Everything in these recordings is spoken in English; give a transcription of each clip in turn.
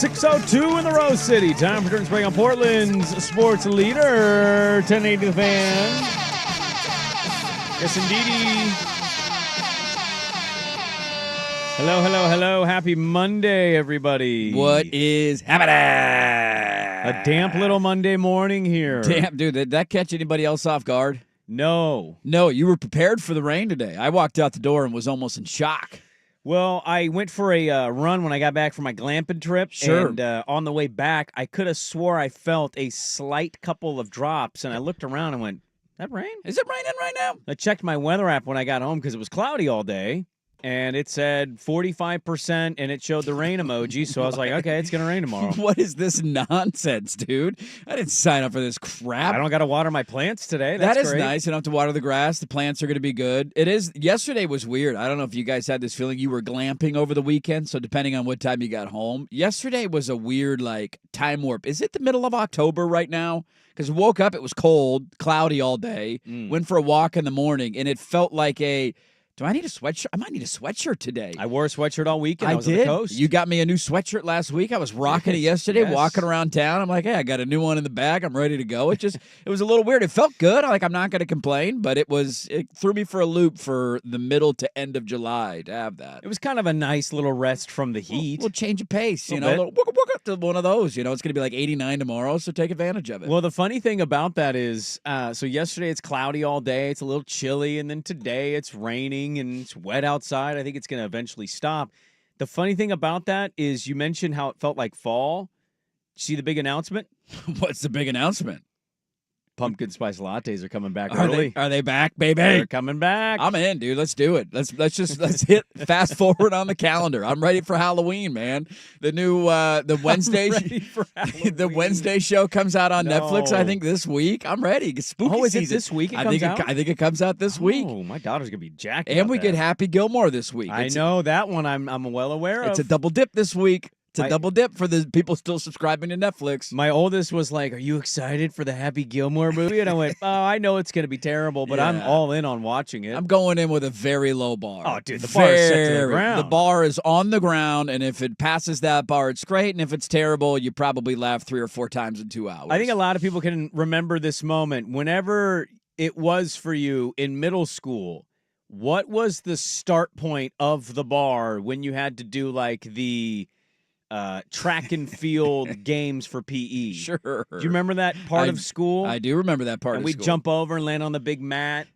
6:02 in the Rose City. Time for Turn Sprague on Portland's sports leader, 1080 The Fan. Yes, indeedy. Hello, hello, hello. Happy Monday, everybody. What is happening? A damp little Monday morning here. Damn, dude, did that catch anybody else off guard? No. No, you were prepared for the rain today. I walked out the door and was almost in shock. Well, I went for a run when I got back from my glamping trip. Sure. And on the way back, I could have swore I felt a slight couple of drops, and I looked around and went, that rain? Is it raining right now? I checked my weather app when I got home because it was cloudy all day, and it said 45%, and it showed the rain emoji, so I was like, okay, it's going to rain tomorrow. What is this nonsense, dude? I didn't sign up for this crap. I don't got to water my plants today. That That's is great. nice. You don't have to water the grass. The plants are going to be good. It is. Yesterday was weird. I don't know if you guys had this feeling. You were glamping over the weekend, so depending on what time you got home. Yesterday was a weird, time warp. Is it the middle of October right now? Because I woke up, it was cold, cloudy all day, went for a walk in the morning, and it felt like do I need a sweatshirt? I might need a sweatshirt today. I wore a sweatshirt all weekend. I was did. on the coast. You got me a new sweatshirt last week. I was rocking it yesterday, Yes. walking around town. I'm like, hey, I got a new one in the bag. I'm ready to go. It was a little weird. It felt good. I'm not going to complain, but it threw me for a loop for the middle to end of July to have that. It was kind of a nice little rest from the heat. We'll change of pace, A little bit. Look up to one of those. It's going to be like 89 tomorrow, so take advantage of it. Well, the funny thing about that is, so yesterday it's cloudy all day. It's a little chilly, and then today it's raining and it's wet outside. I think it's going to eventually stop. The funny thing about that is you mentioned how it felt like fall. See the big announcement? What's the big announcement? Pumpkin spice lattes are coming back Are early. they back, baby? They're coming back. I'm in, dude. Let's do it. Let's hit fast forward on the calendar. I'm ready for Halloween, man. The new the Wednesday the Wednesday show comes out on Netflix. I think this week. I'm ready. Spooky Oh, is season. it this week? I think it comes out this week. Oh, my daughter's gonna be jacked. And about we that. get Happy Gilmore this week. I know that one. I'm well aware of. It's a double dip this week. It's a double dip for the people still subscribing to Netflix. My oldest was like, "Are you excited for the Happy Gilmore movie?" And I went, "Oh, I know it's going to be terrible, but I'm all in on watching it." I'm going in with a very low bar. Oh, dude, the bar is set to the ground. The bar is on the ground, and if it passes that bar, it's great. And if it's terrible, you probably laugh 3 or 4 times in 2 hours. I think a lot of people can remember this moment. Whenever it was for you in middle school, what was the start point of the bar when you had to do the track and field games for PE? Sure. Do you remember that part of school? I do remember that part and of we'd school. jump over and land on the big mat.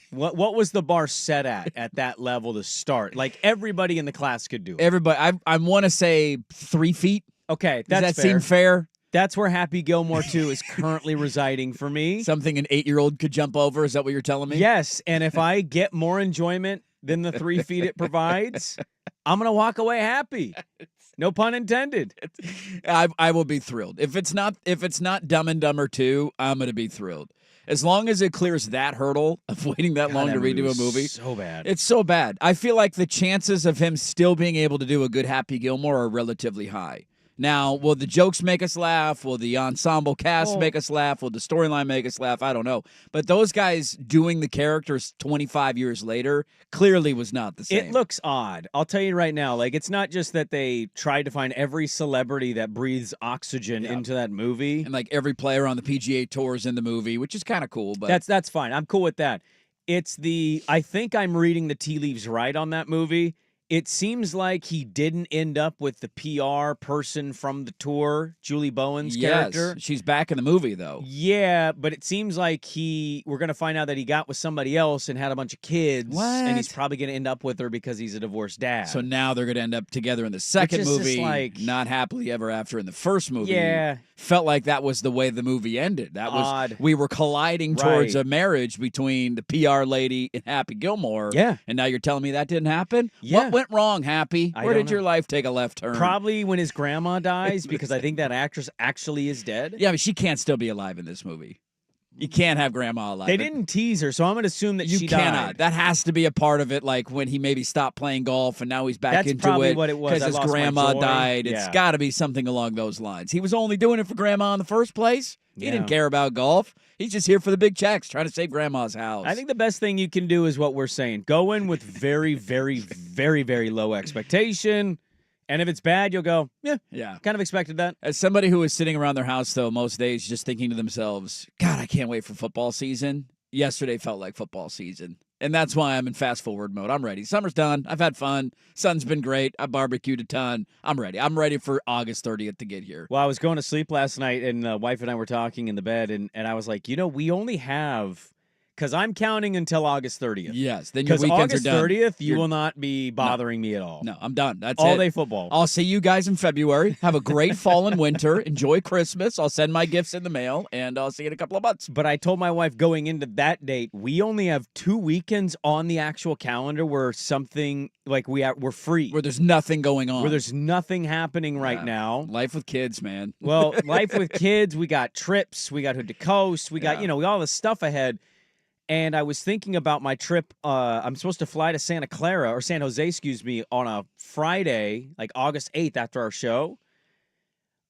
What was the bar set at that level to start? Like everybody in the class could do it. Everybody, I want to say 3 feet. Okay, Does that's that fair. seem fair? That's where Happy Gilmore 2 is currently residing for me. Something an 8-year-old could jump over? Is that what you're telling me? Yes, and if I get more enjoyment than the 3 feet it provides, I'm going to walk away happy. No pun intended. I will be thrilled. If it's not Dumb and Dumber 2, I'm going to be thrilled. As long as it clears that hurdle of waiting that long to redo a movie. So bad. It's so bad. I feel like the chances of him still being able to do a good Happy Gilmore are relatively high. Now, will the jokes make us laugh? Will the ensemble cast make us laugh? Will the storyline make us laugh? I don't know. But those guys doing the characters 25 years later clearly was not the same. It looks odd. I'll tell you right now. It's not just that they tried to find every celebrity that breathes oxygen into that movie. And every player on the PGA Tour is in the movie, which is kind of cool. But That's fine. I'm cool with that. It's I think I'm reading the tea leaves right on that movie. It seems like he didn't end up with the PR person from the tour, Julie Bowen's character. She's back in the movie, though. Yeah, but it seems like we're going to find out that he got with somebody else and had a bunch of kids. What? And he's probably going to end up with her because he's a divorced dad. So now they're going to end up together in the second Which is just movie, not happily ever after in the first movie. Yeah. Felt like that was the way the movie ended. That was odd. We were colliding towards a marriage between the PR lady and Happy Gilmore. Yeah. And now you're telling me that didn't happen? Yeah. What went wrong, Happy? Where did your life take a left turn? Probably when his grandma dies, because I think that actress actually is dead. Yeah, but she can't still be alive in this movie. You can't have grandma alive. They didn't tease her, so I'm going to assume that she cannot. died. That has to be a part of it, like when he maybe stopped playing golf and now he's back That's into probably it what it was. because his I lost my grandma joy. died. It's Yeah. got to be something along those lines. He was only doing it for grandma in the first place. He didn't care about golf. He's just here for the big checks, trying to save grandma's house. I think the best thing you can do is what we're saying. Go in with very, very, very, very low expectation And if it's bad, you'll go, Yeah. kind of expected that. As somebody who is sitting around their house, though, most days just thinking to themselves, God, I can't wait for football season. Yesterday felt like football season. And that's why I'm in fast forward mode. I'm ready. Summer's done. I've had fun. Sun's been great. I barbecued a ton. I'm ready. I'm ready for August 30th to get here. Well, I was going to sleep last night, and the wife and I were talking in the bed, and I was like, we only have, because I'm counting until August 30th. Yes, then your Because weekends August are done. 30th, you will not be bothering me at all. No, I'm done. That's all it. day football. I'll see you guys in February. Have a great fall and winter. Enjoy Christmas. I'll send my gifts in the mail, and I'll see you in a couple of months. But I told my wife going into that date, we only have 2 weekends on the actual calendar where something like we're free. Where there's nothing going on. Where there's nothing happening right now. Life with kids, man. Well, life with kids, we got trips, we got hood to coast, we got, we got all this stuff ahead. And I was thinking about my trip. I'm supposed to fly to San Jose, on a Friday, like August 8th after our show.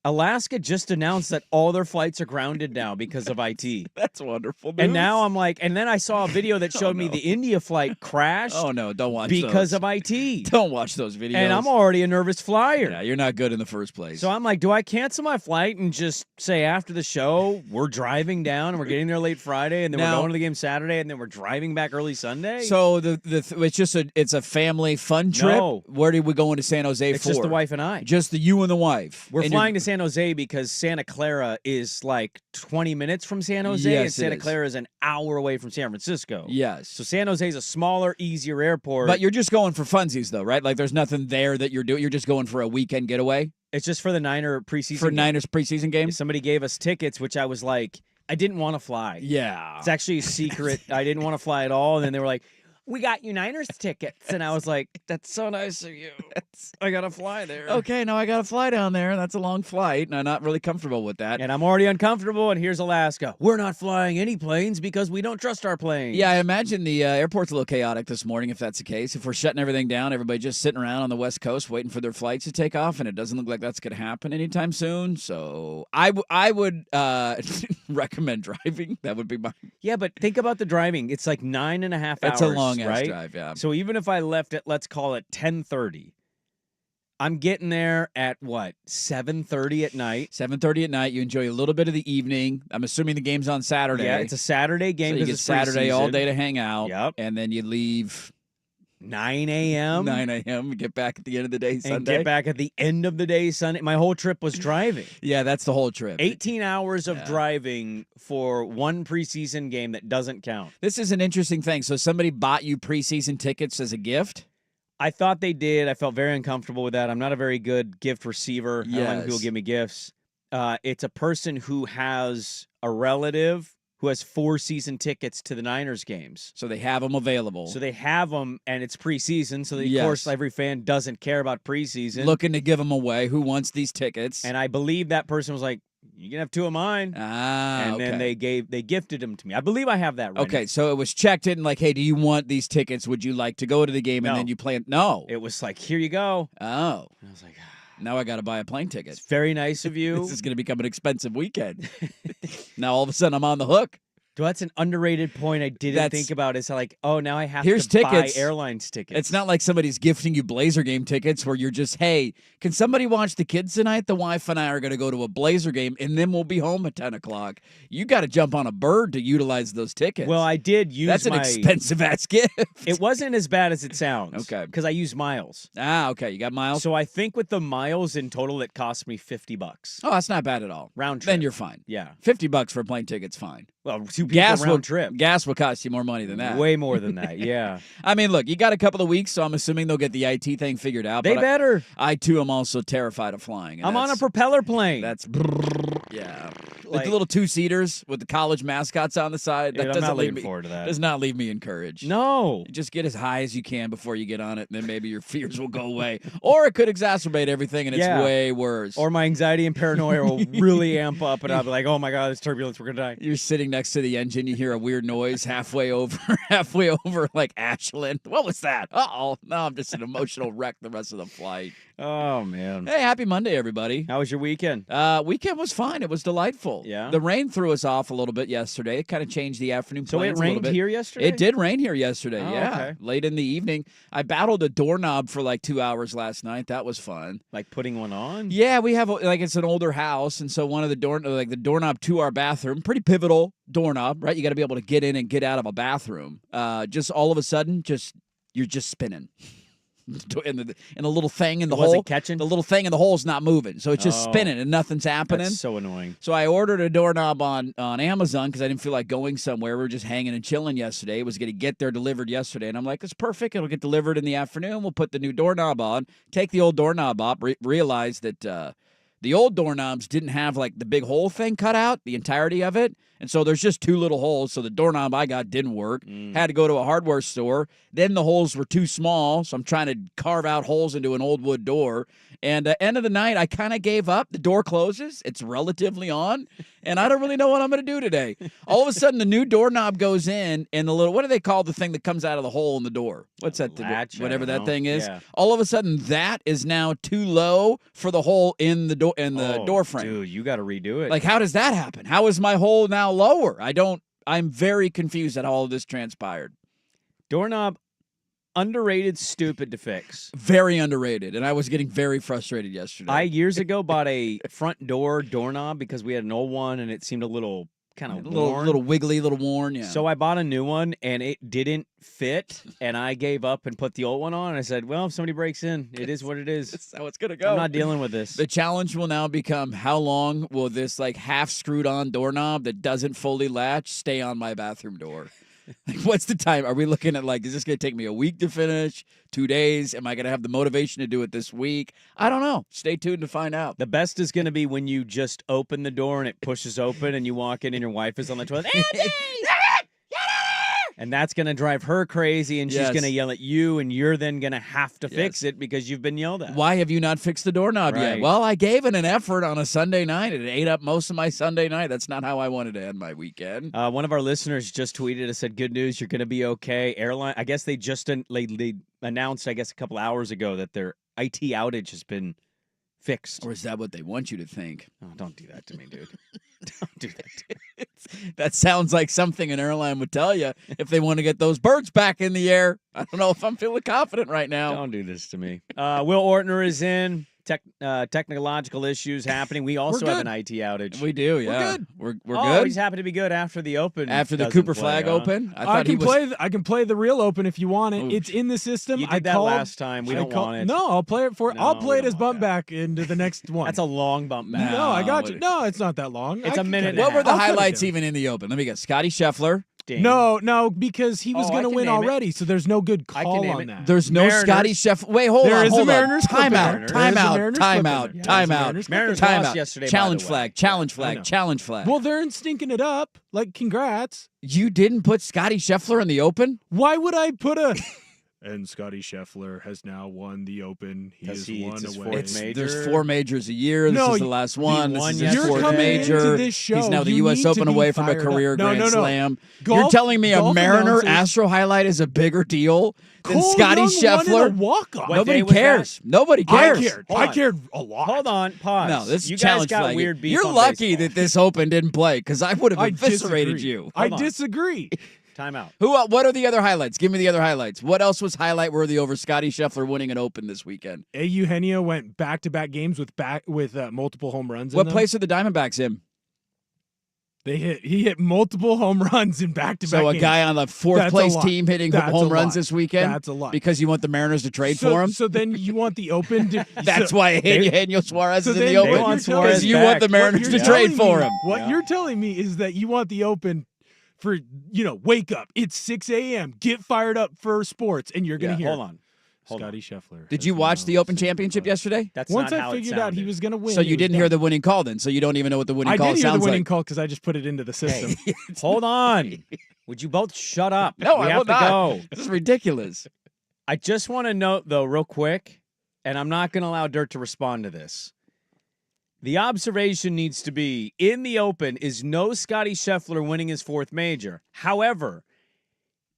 Alaska just announced that all their flights are grounded now because of IT. That's wonderful news. And now I'm like, and then I saw a video that showed me the India flight crashed. Oh, no, don't watch because those. of IT. Don't watch those videos. And I'm already a nervous flyer. Yeah, you're not good in the first place. So I'm like, do I cancel my flight and just say after the show, we're driving down and we're getting there late Friday, and then we're going to the game Saturday, and then we're driving back early Sunday? So it's a family fun trip? No. Where did we go into San Jose for? It's just the wife and I. Just you and the wife. We're flying to San Jose because Santa Clara is like 20 minutes from San Jose, Yes, and it Santa is. Clara is an hour away from San Francisco. Yes. So San Jose is a smaller, easier airport. But you're just going for funsies, though, right? Like there's nothing there that you're doing. You're just going for a weekend getaway? It's just for the Niner preseason For game. Niners preseason game? Somebody gave us tickets, which I was like, I didn't want to fly. Yeah. It's actually a secret. I didn't want to fly at all. And then they were like, we got you Niners tickets. And I was like, that's so nice of you. I got to fly there. Okay, now I got to fly down there. That's a long flight, and I'm not really comfortable with that. And I'm already uncomfortable, and here's Alaska. We're not flying any planes because we don't trust our planes. Yeah, I imagine the airport's a little chaotic this morning if that's the case. If we're shutting everything down, everybody just sitting around on the West Coast waiting for their flights to take off, and it doesn't look like that's going to happen anytime soon. So I would recommend driving. That would be my... Yeah, but think about the driving. It's like 9.5 hours. That's a long-ass right? drive, yeah. So even if I left at, let's call it 10:30, I'm getting there at what, 7:30 at night? 7:30 at night. You enjoy a little bit of the evening. I'm assuming the game's on Saturday. Yeah, it's a Saturday game. So you get Saturday all day to hang out. Yep. And then you leave 9 a.m. 9 a.m. and get back at the end of the day Sunday. And get back at the end of the day Sunday. My whole trip was driving. Yeah, that's the whole trip. 18 hours of driving for one preseason game that doesn't count. This is an interesting thing. So somebody bought you preseason tickets as a gift? I thought they did. I felt very uncomfortable with that. I'm not a very good gift receiver. I don't like when people Yes. give me gifts. It's a person who has a relative who has 4 season tickets to the Niners games. So they have them available. So they have them, and it's preseason. So, of Yes. course, every fan doesn't care about preseason. Looking to give them away. Who wants these tickets? And I believe that person was like, you can have 2 of mine. And Then they gifted them to me. I believe I have that right. Okay, so it was checked in like, hey, do you want these tickets? Would you like to go to the game? And No. then you plan. No. It was like, here you go. Oh. And I was like, Now I got to buy a plane ticket. it's very nice of you. This is going to become an expensive weekend. Now all of a sudden I'm on the hook. That's an underrated point I didn't think about. Is like, oh, now I have Here's to tickets. buy airlines tickets. It's not like somebody's gifting you Blazer game tickets where you're just, hey, can somebody watch the kids tonight? The wife and I are going to go to a Blazer game, and then we'll be home at 10 o'clock. You got to jump on a bird to utilize those tickets. Well, I did use That's an expensive-ass gift. It wasn't as bad as it sounds. Okay. Because I use miles. Okay. You got miles? So I think with the miles in total, it cost me $50. Oh, that's not bad at all. Round trip. Then you're fine. Yeah. $50 for a plane ticket's fine. Well, 2 people round trip. Gas will cost you more money than that. Way more than that, yeah. I mean, look, you got a couple of weeks, so I'm assuming they'll get the IT thing figured out. They but better. I too am also terrified of flying. and I'm on a that's- propeller plane. That's yeah, like Like- the little 2-seaters with the college mascots on the side. That Dude, I'm doesn't not leave looking me, forward to that. Does not leave me encouraged. No. You just get as high as you can before you get on it, and then maybe your fears will go away, or it could exacerbate everything, and it's way worse. Or my anxiety and paranoia will really amp up, and I'll be like, oh my God, there's turbulence, we're going to die. You're sitting next to the engine, you hear a weird noise halfway over, like Ashland. What was that? Uh-oh. No, I'm just an emotional wreck the rest of the flight. Oh, man. Hey, happy Monday, everybody. How was your weekend? Weekend was fine. It was delightful. beautiful. Yeah. The rain threw us off a little bit yesterday. It kind of changed the afternoon So it plans a little rained bit. here yesterday? It did rain here yesterday, Oh, yeah. okay. Late in the evening. I battled a doorknob for like 2 hours last night. That was fun. Like putting one on? Yeah, we have it's an older house, and so one of the the doorknob to our bathroom, pretty pivotal doorknob, right? You got to be able to get in and get out of a bathroom. Just all of a sudden, you're just spinning. And the little thing in the hole, catching? the little thing in the hole is not moving, so it's just spinning and nothing's happening. That's so annoying. So I ordered a doorknob on Amazon because I didn't feel like going somewhere. We were just hanging and chilling yesterday. It was going to get there delivered yesterday, and I'm like, it's perfect. It'll get delivered in the afternoon. We'll put the new doorknob on, take the old doorknob off, realize that the old doorknobs didn't have like the big hole thing cut out, the entirety of it. And so there's just 2 little holes. So the doorknob I got didn't work. Had to go to a hardware store. Then the holes were too small. So I'm trying to carve out holes into an old wood door. And at the end of the night, I kind of gave up. The door closes. It's relatively on. And I don't really know what I'm going to do today. All of a sudden, the new doorknob goes in, and the little, what do they call the thing that comes out of the hole in the door? What's that? Latch, whatever that know. thing is. Yeah. All of a sudden, that is now too low for the hole in the door frame. Dude, you got to redo it. Like, how does that happen? How is my hole now lower? I'm very confused at how all of this transpired. Doorknob, underrated, stupid to fix. Very underrated, and I was getting very frustrated yesterday. I years ago bought a front door doorknob because we had an old one and it seemed a little kind of worn. little wiggly, little worn, yeah. So I bought a new one and it didn't fit, and I gave up and put the old one on. And I said, well, if somebody breaks in, it is what it is. That's how it's going to go. I'm not dealing with this. The challenge will now become, how long will this like half screwed on doorknob that doesn't fully latch stay on my bathroom door? Like, what's the time? Are we looking at like, is this going to take me a week to finish? 2 days? Am I going to have the motivation to do it this week? I don't know. Stay tuned to find out. The best is going to be when you just open the door and it pushes open and you walk in and your wife is on the toilet. Andy! And that's going to drive her crazy, and she's going to yell at you, and you're then going to have to fix it because you've been yelled at. Why have you not fixed the doorknob yet? Well, I gave it an effort on a Sunday night. It ate up most of my Sunday night. That's not how I wanted to end my weekend. One of our listeners just tweeted and said, good news, you're going to be okay. Airline, I guess they just they announced, I guess, a couple hours ago that their IT outage has been fixed. Or is that what they want you to think? Oh, don't do that to me, dude. Don't do that to me. That sounds like something an airline would tell you if they want to get those birds back in the air. I don't know if I'm feeling confident right now. Don't do this to me. Will Ortner is in. Technological issues happening. We also have an IT outage. We do, yeah. We're good. We're good. He's happy to be good after the Open. After the Cooper Flag Open. I can play the real Open if you want it. Oof. It's in the system. You did that last time. We don't want it. No, I'll play it for. No, I'll play we it as don't bump want that. back into the next one. That's a long bump back. No, I got you. No, it's not that long. It's a minute and a What were the I'll cut it highlights down. even in the Open? Let me guess. Scotty Scheffler. Ding. No, because he was Oh, going to I can win name it. already, so there's no good I can call name on it. that. There's no Mariners. Scotty Scheffler. Wait, hold There on. is a Hold on. Mariners clip in Time there. out. There Time is a out. Mariners Time clip in out. there. Time There's a out. Mariners clip Mariners in there. Time lost out. yesterday, by Challenge the way. flag. Challenge I flag. know. Challenge flag. Well, they're stinking it up. Like, congrats. You didn't put Scotty Scheffler in the Open? Why would I put a? And Scotty Scheffler has now won the Open. He Has has he- won it's his away. fourth It's, major? there's 4 majors a year. This No, is the last one. This won is his yesterday. fourth You're coming major. into this show. He's now the You U.S. need Open to be away from a fired up. career No, Grand no, no. Slam. Golf- You're telling me a golf Mariner announcers- Astro highlight is a bigger deal than Cole Scotty Young Scheffler? won in a walk-off. What Nobody day was cares. Nobody cares. I cared. Hold I on. cared a lot. Hold on. Pause. No, this is you guys challenge got flag. weird beef You're on lucky baseball. that this Open didn't play because I would have I eviscerated disagree. you. I Hold on. disagree. Time out. What are the other highlights? Give me the other highlights. What else was highlight worthy over Scotty Scheffler winning an Open this weekend? Eugenio went back-to-back games with multiple home runs. What in them. place are the Diamondbacks in? He hit multiple home runs in back-to-back So a games. guy on the fourth That's a place lot. team hitting That's home a runs lot. this weekend? That's a lot. Because you want the Mariners to trade so, for him? So then you want the Open to... That's why Eugenio Suarez so is in then the what Open. you're want telling- Suarez Because you back. want the what Mariners you're to telling trade for me- him. What Yeah. you're telling me is that you want the Open for, wake up. It's 6 a.m. Get fired up for sports, and you're going to hear Hold on. Hold Scotty on. Scheffler. Did has you watch now the Open seen Championship the- yesterday? That's Once not I how it figured out he sounded. was going to win. So he you was didn't hear done. the winning call then, so you don't even know what the winning I call did hear the sounds winning like. call because I just put it into the system. Hold on. Would you both shut up? No, we I have will to not. go. This is ridiculous. I just want to note, though, real quick, and I'm not going to allow Dirt to respond to this. The observation needs to be, in the Open, is no Scotty Scheffler winning his fourth major. However,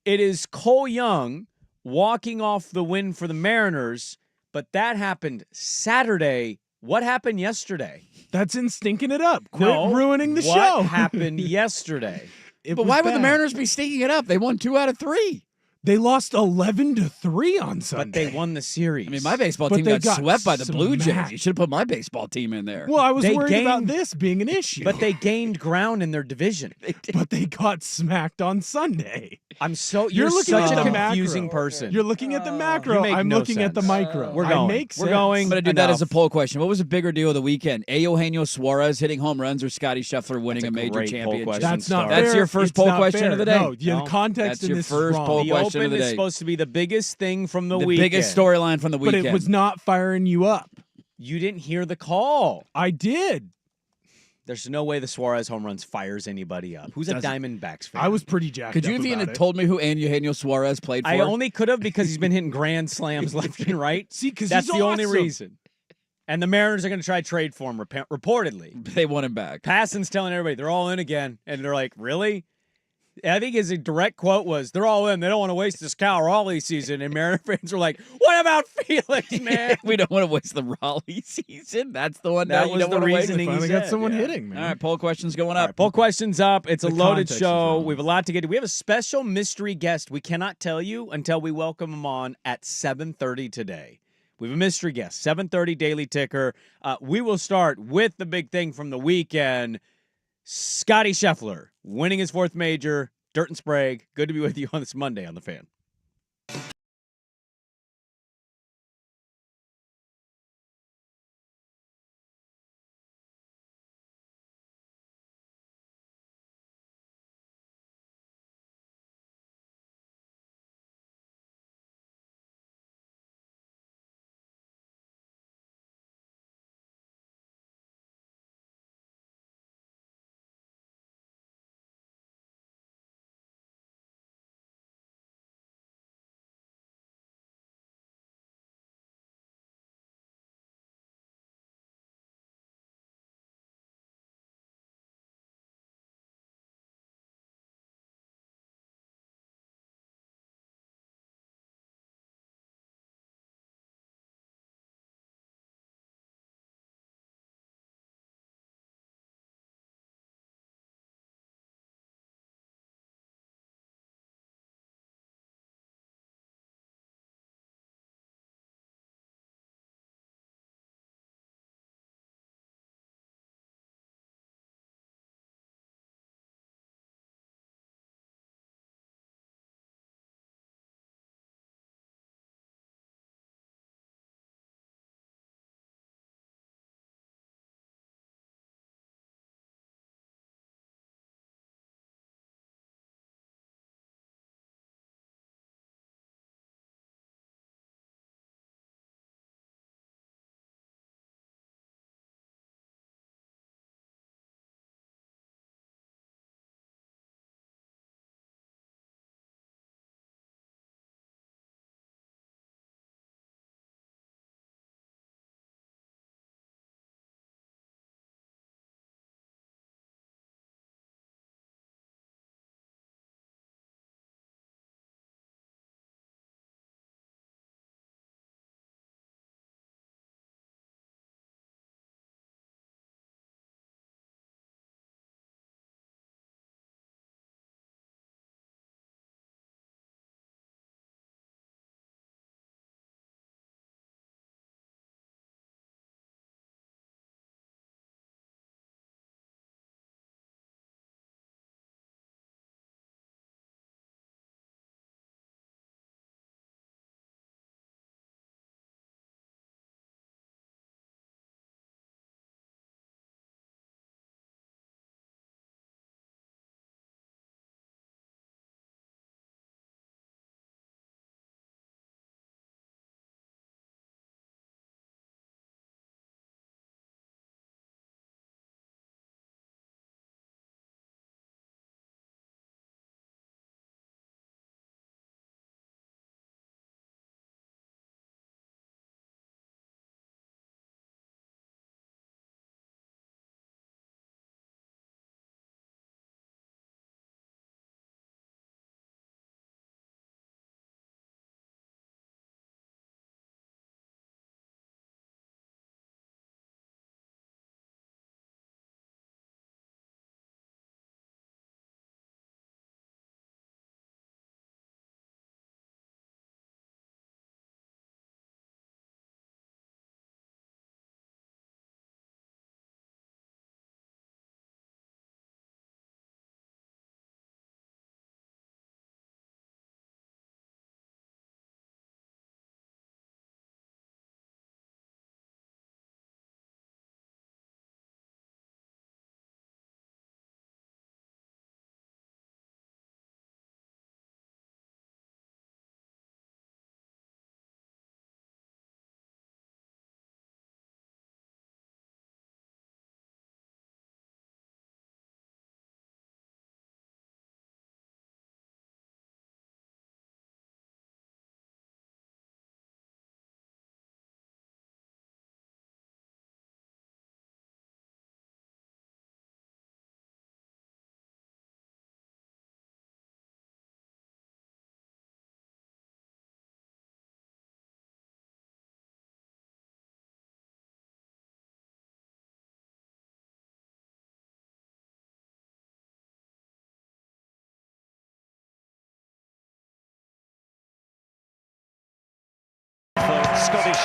it is Cole Young walking off the win for the Mariners, but that happened Saturday What happened yesterday? That's in stinking it up. Quit No, ruining the what show. happened yesterday? But why would the Mariners be stinking it up? They won 2 out of 3. They lost 11-3 on Sunday. But they won the series. I mean, my baseball But team they got got swept by the Blue Jays. smacked. You should have put my baseball team in there. Well, I was They worried about gained- this being an issue. But they gained ground in their division. but they got smacked on Sunday. You're looking such at a the confusing macro. person. You're looking at the macro. make I'm no looking at the sense. micro. We're I going. make We're sense. going. I'm going to do that as a Enough. poll question. What was the bigger deal of the weekend? Eugenio Suarez hitting home runs or Scotty Scheffler winning That's a a major great poll championship? question. That's not That's fair. your first It's poll not question fair. of the day. No, the No, context that's in your this first is wrong. poll The question of Open the is day. supposed to be the biggest thing from the The weekend. biggest storyline from the But weekend. it was not firing you up. You didn't hear the call. I did. There's no way the Suarez home runs fires anybody up. Who's a Doesn't- Diamondbacks fan? I was pretty jacked Could you up have even about it. told me who Eugenio Suarez played for? I only could have because he's been hitting grand slams left and right. See, because That's he's the only awesome. reason. And the Mariners are going to try to trade for him, reportedly. They want him back. Passan's telling everybody they're all in again. And they're like, really? I think his direct quote was, they're all in. They don't want to waste this Cal Raleigh season. And Mariner fans were like, what about Felix, man? We don't want to waste the Raleigh season. That's the one That you was don't the want to waste. reasoning. Finally he got said, someone yeah. hitting, man. All right, poll questions going All up. right, poll questions up. It's a The loaded context is show. wrong. We have a lot to get to. We have a special mystery guest. We cannot tell you until we welcome him on at 7:30 today. We have a mystery guest, 7:30 Daily Ticker. We will start with the big thing from the weekend. Scotty Scheffler winning his 4th major. Dirt and Sprague, good to be with you on this Monday on The Fan.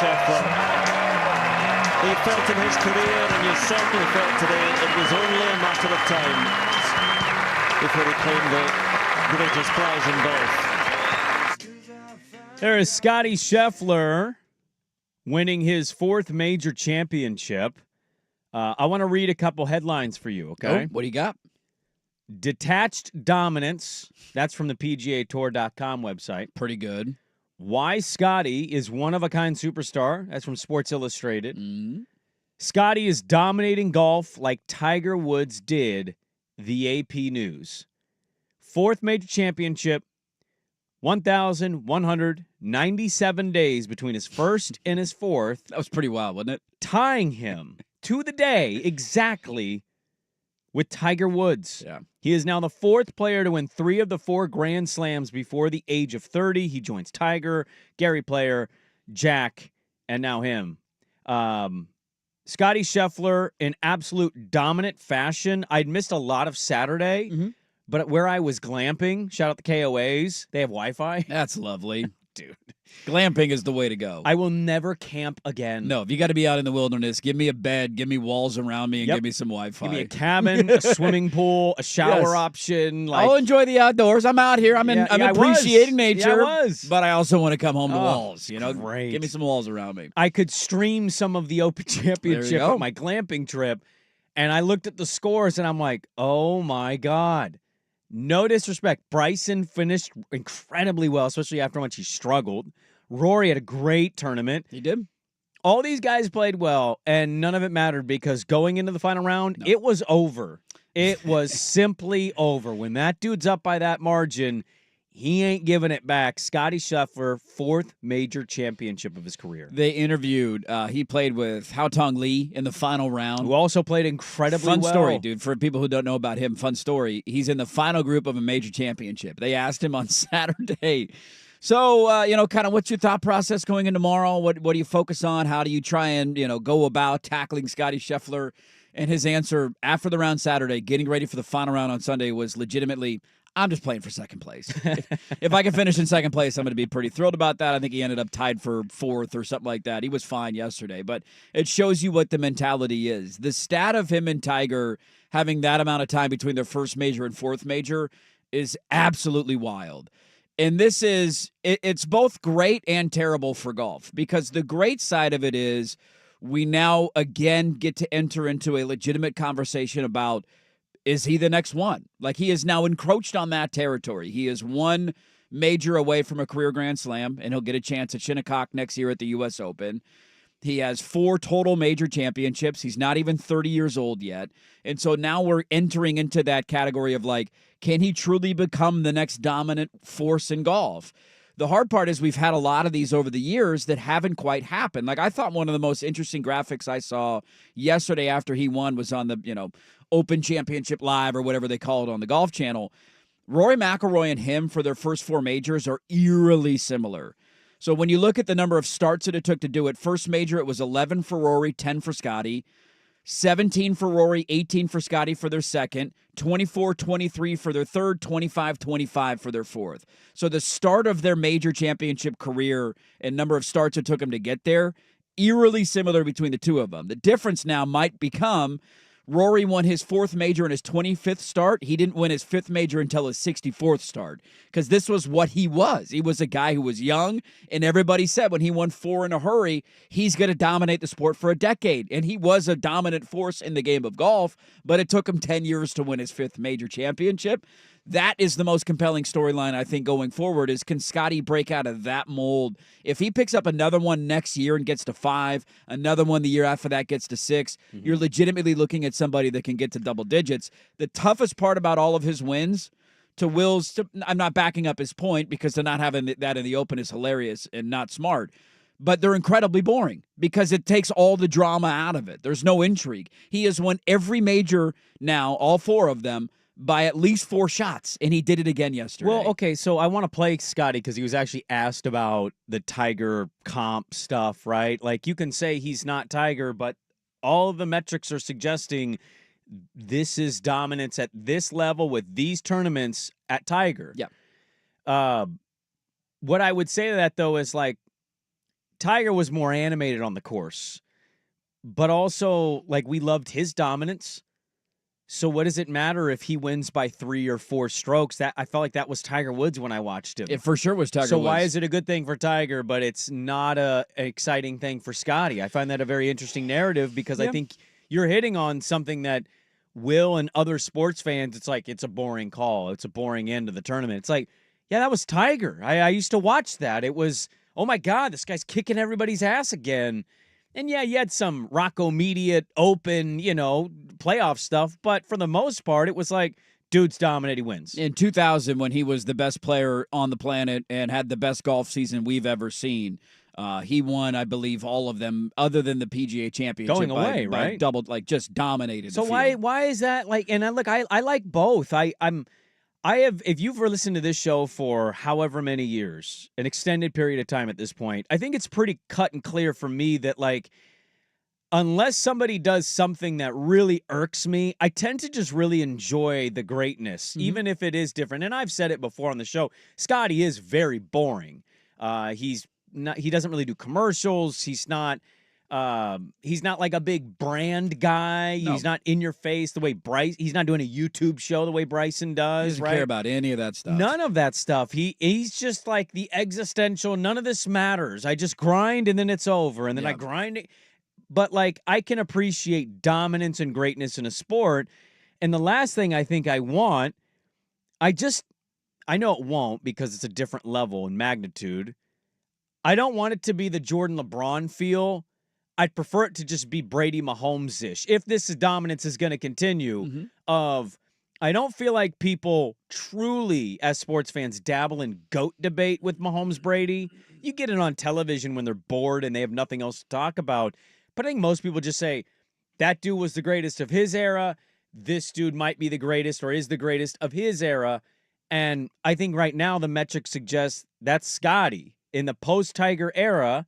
Scheffler. He felt in his career, and you certainly felt today, it was only a matter of time before he claimed the greatest prize in golf. There is Scotty Scheffler winning his 4th major championship. I want to read a couple headlines for you, okay? Oh, what do you got? Detached dominance. That's from the PGAtour.com website. Pretty good. Why Scotty is one-of-a-kind superstar. That's from Sports Illustrated. Mm-hmm. Scotty is dominating golf like Tiger Woods did, the AP News. 4th major championship, 1,197 days between his first and his 4th. That was pretty wild, wasn't it? Tying him to the day exactly with Tiger Woods. Yeah. He is now the 4th player to win 3 of the 4 Grand Slams before the age of 30. He joins Tiger, Gary Player, Jack, and now him. Scotty Scheffler in absolute dominant fashion. I'd missed a lot of Saturday, but where I was glamping, shout out the KOAs, they have Wi-Fi. That's lovely. Dude. Glamping is the way to go. I will never camp again. No, if you got to be out in the wilderness, give me a bed, give me walls around me, and give me some Wi-Fi. Give me a cabin, a swimming pool, a shower option. Like, I'll enjoy the outdoors. I'm out here. I'm appreciating nature. Yeah, I was. But I also want to come home to walls. Great. Give me some walls around me. I could stream some of the Open Championship go. on my glamping trip, and I looked at the scores, and I'm like, oh, my God. No disrespect. Bryson finished incredibly well, especially after how much he struggled. Rory had a great tournament. He did. All these guys played well, and none of it mattered because going into the final round, it was over. It was simply over. When that dude's up by that margin, he ain't giving it back. Scotty Scheffler, 4th major championship of his career. They interviewed, he played with Haotong Li in the final round. Who also played incredibly well. Fun story, dude. For people who don't know about him, fun story. He's in the final group of a major championship. They asked him on Saturday, so, kind of what's your thought process going in tomorrow? What do you focus on? How do you try and, go about tackling Scotty Scheffler? And his answer after the round Saturday, getting ready for the final round on Sunday, was legitimately, I'm just playing for second place. If I can finish in second place, I'm going to be pretty thrilled about that. I think he ended up tied for 4th or something like that. He was fine yesterday, but it shows you what the mentality is. The stat of him and Tiger having that amount of time between their 1st major and 4th major is absolutely wild. And this is, it's both great and terrible for golf, because the great side of it is we now again get to enter into a legitimate conversation about, is he the next one? Like, he is now encroached on that territory. He is 1 major away from a career Grand Slam, and he'll get a chance at Shinnecock next year at the U.S. Open. He has 4 total major championships. He's not even 30 years old yet. And so now we're entering into that category of, like, can he truly become the next dominant force in golf? The hard part is we've had a lot of these over the years that haven't quite happened. Like, I thought one of the most interesting graphics I saw yesterday after he won was on the, Open Championship Live or whatever they call it on the Golf Channel. Rory McIlroy and him for their first 4 majors are eerily similar. So when you look at the number of starts that it took to do it, first major, it was 11 for Rory, 10 for Scotty, 17 for Rory, 18 for Scotty for their second, 24-23 for their third, 25-25 for their 4th. So the start of their major championship career and number of starts it took them to get there, eerily similar between the two of them. The difference now might become Rory won his 4th major in his 25th start. He didn't win his 5th major until his 64th start, because this was what he was. He was a guy who was young, and everybody said when he won 4 in a hurry, he's going to dominate the sport for a decade. And he was a dominant force in the game of golf, but it took him 10 years to win his 5th major championship. That is the most compelling storyline, I think, going forward, is can Scotty break out of that mold? If he picks up another one next year and gets to 5, another one the year after that gets to 6, you're legitimately looking at somebody that can get to double digits. The toughest part about all of his wins, to Will's, I'm not backing up his point, because to not having that in the Open is hilarious and not smart, but they're incredibly boring because it takes all the drama out of it. There's no intrigue. He has won every major now, all 4 of them, by at least 4 shots, and he did it again yesterday. Well, okay, so I want to play Scotty because he was actually asked about the Tiger comp stuff, right? Like, you can say he's not Tiger, but all of the metrics are suggesting this is dominance at this level with these tournaments at Tiger. Yeah. What I would say to that, though, is, like, Tiger was more animated on the course, but also like we loved his dominance. So what does it matter if he wins by 3 or 4 strokes? That I felt like that was Tiger Woods when I watched him. It for sure was Tiger So Woods. why is it a good thing for Tiger, but it's not an exciting thing for Scotty? I find that a very interesting narrative because I think you're hitting on something that Will and other sports fans, it's like it's a boring call. It's a boring end of the tournament. It's like, yeah, that was Tiger. I used to watch that. It was, oh my God, this guy's kicking everybody's ass again. And yeah, you had some Rocco Mediate Open, playoff stuff, but for the most part, it was like, dude's dominant, he wins. In 2000, when he was the best player on the planet and had the best golf season we've ever seen, he won, I believe, all of them other than the PGA Championship. Going away, by right? Doubled, just dominated. So the field. why is that like? And I like both. I have, if you've listened to this show for however many years, an extended period of time at this point, I think it's pretty cut and clear for me that like, unless somebody does something that really irks me, I tend to just really enjoy the greatness, even if it is different. And I've said it before on the show, Scotty is very boring. He doesn't really do commercials. He's not like a big brand guy. No. He's not in your face the way he's not doing a YouTube show the way Bryson does. He doesn't right? care about any of that stuff. None of that stuff. He's just like the existential, none of this matters. I just grind and then it's over. And then I grind it. But like I can appreciate dominance and greatness in a sport. And the last thing I think I want, I know it won't because it's a different level and magnitude. I don't want it to be the Jordan LeBron feel. I'd prefer it to just be Brady Mahomes-ish. If this dominance is going to continue, I don't feel like people truly, as sports fans, dabble in GOAT debate with Mahomes Brady. You get it on television when they're bored and they have nothing else to talk about. But I think most people just say, that dude was the greatest of his era. This dude might be the greatest or is the greatest of his era. And I think right now the metric suggests that's Scotty. In the post-Tiger era,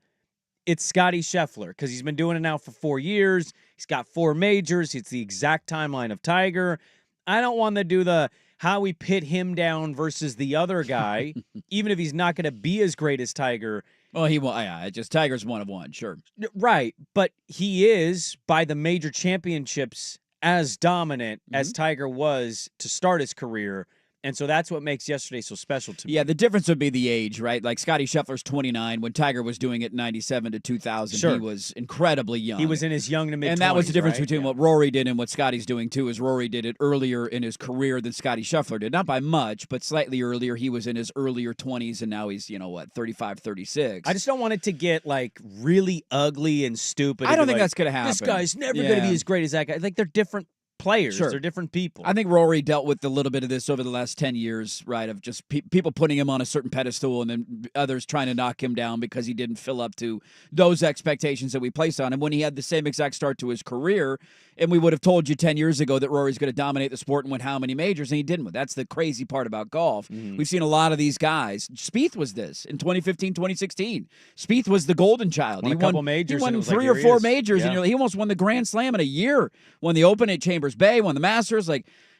it's Scotty Scheffler because he's been doing it now for 4 years. He's got 4 majors. It's the exact timeline of Tiger. I don't want to do the how we pit him down versus the other guy, even if he's not going to be as great as Tiger. Well, he won. Yeah, just Tiger's one of one, sure. Right, but he is, by the major championships, as dominant as Tiger was to start his career. And so that's what makes yesterday so special to me. Yeah, the difference would be the age, right? Like Scotty Scheffler's 29. When Tiger was doing it 97 to 2000, he was incredibly young. He was in his young to mid-20s, and that was the difference right? between what Rory did and what Scotty's doing, too, is Rory did it earlier in his career than Scotty Scheffler did. Not by much, but slightly earlier. He was in his earlier 20s, and now he's, 35, 36. I just don't want it to get, like, really ugly and stupid. I don't think that's going to happen. This guy's never going to be as great as that guy. Like, they're different players. Sure. They're different people. I think Rory dealt with a little bit of this over the last 10 years, right, of just people putting him on a certain pedestal and then others trying to knock him down because he didn't fill up to those expectations that we placed on him when he had the same exact start to his career. And we would have told you 10 years ago that Rory's going to dominate the sport and win how many majors, and he didn't. That's the crazy part about golf. We've seen a lot of these guys. Spieth was this in 2015, 2016. Spieth was the golden child. Won a couple majors. He won and 3 like, or 4 here majors, and he almost won the Grand Slam in a year. Won the Open at Chambers Bay, won the Masters,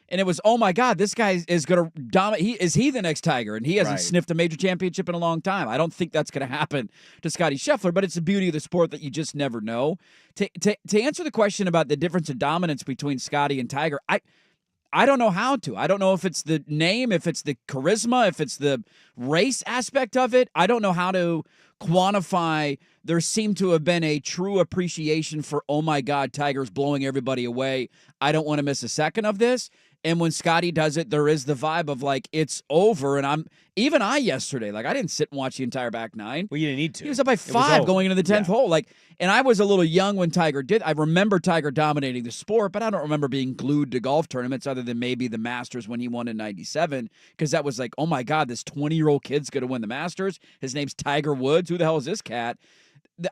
and it was, oh my God, this guy is going to dominate. Is he the next Tiger? And he hasn't sniffed a major championship in a long time. I don't think that's going to happen to Scotty Scheffler, but it's the beauty of the sport that you just never know. To answer the question about the difference in dominance between Scotty and Tiger, I don't know how to. I don't know if it's the name, if it's the charisma, if it's the race aspect of it. I don't know how to quantify. There seemed to have been a true appreciation for, oh my God, Tiger's blowing everybody away. I don't want to miss a second of this. And when Scotty does it, there is the vibe of like, it's over. And I yesterday, I didn't sit and watch the entire back nine. Well, you didn't need to. He was up by 5 going into the 10th hole. And I was a little young when Tiger did. I remember Tiger dominating the sport, but I don't remember being glued to golf tournaments other than maybe the Masters when he won in 97. Because that was like, oh my God, this 20-year-old kid's going to win the Masters. His name's Tiger Woods. Who the hell is this cat?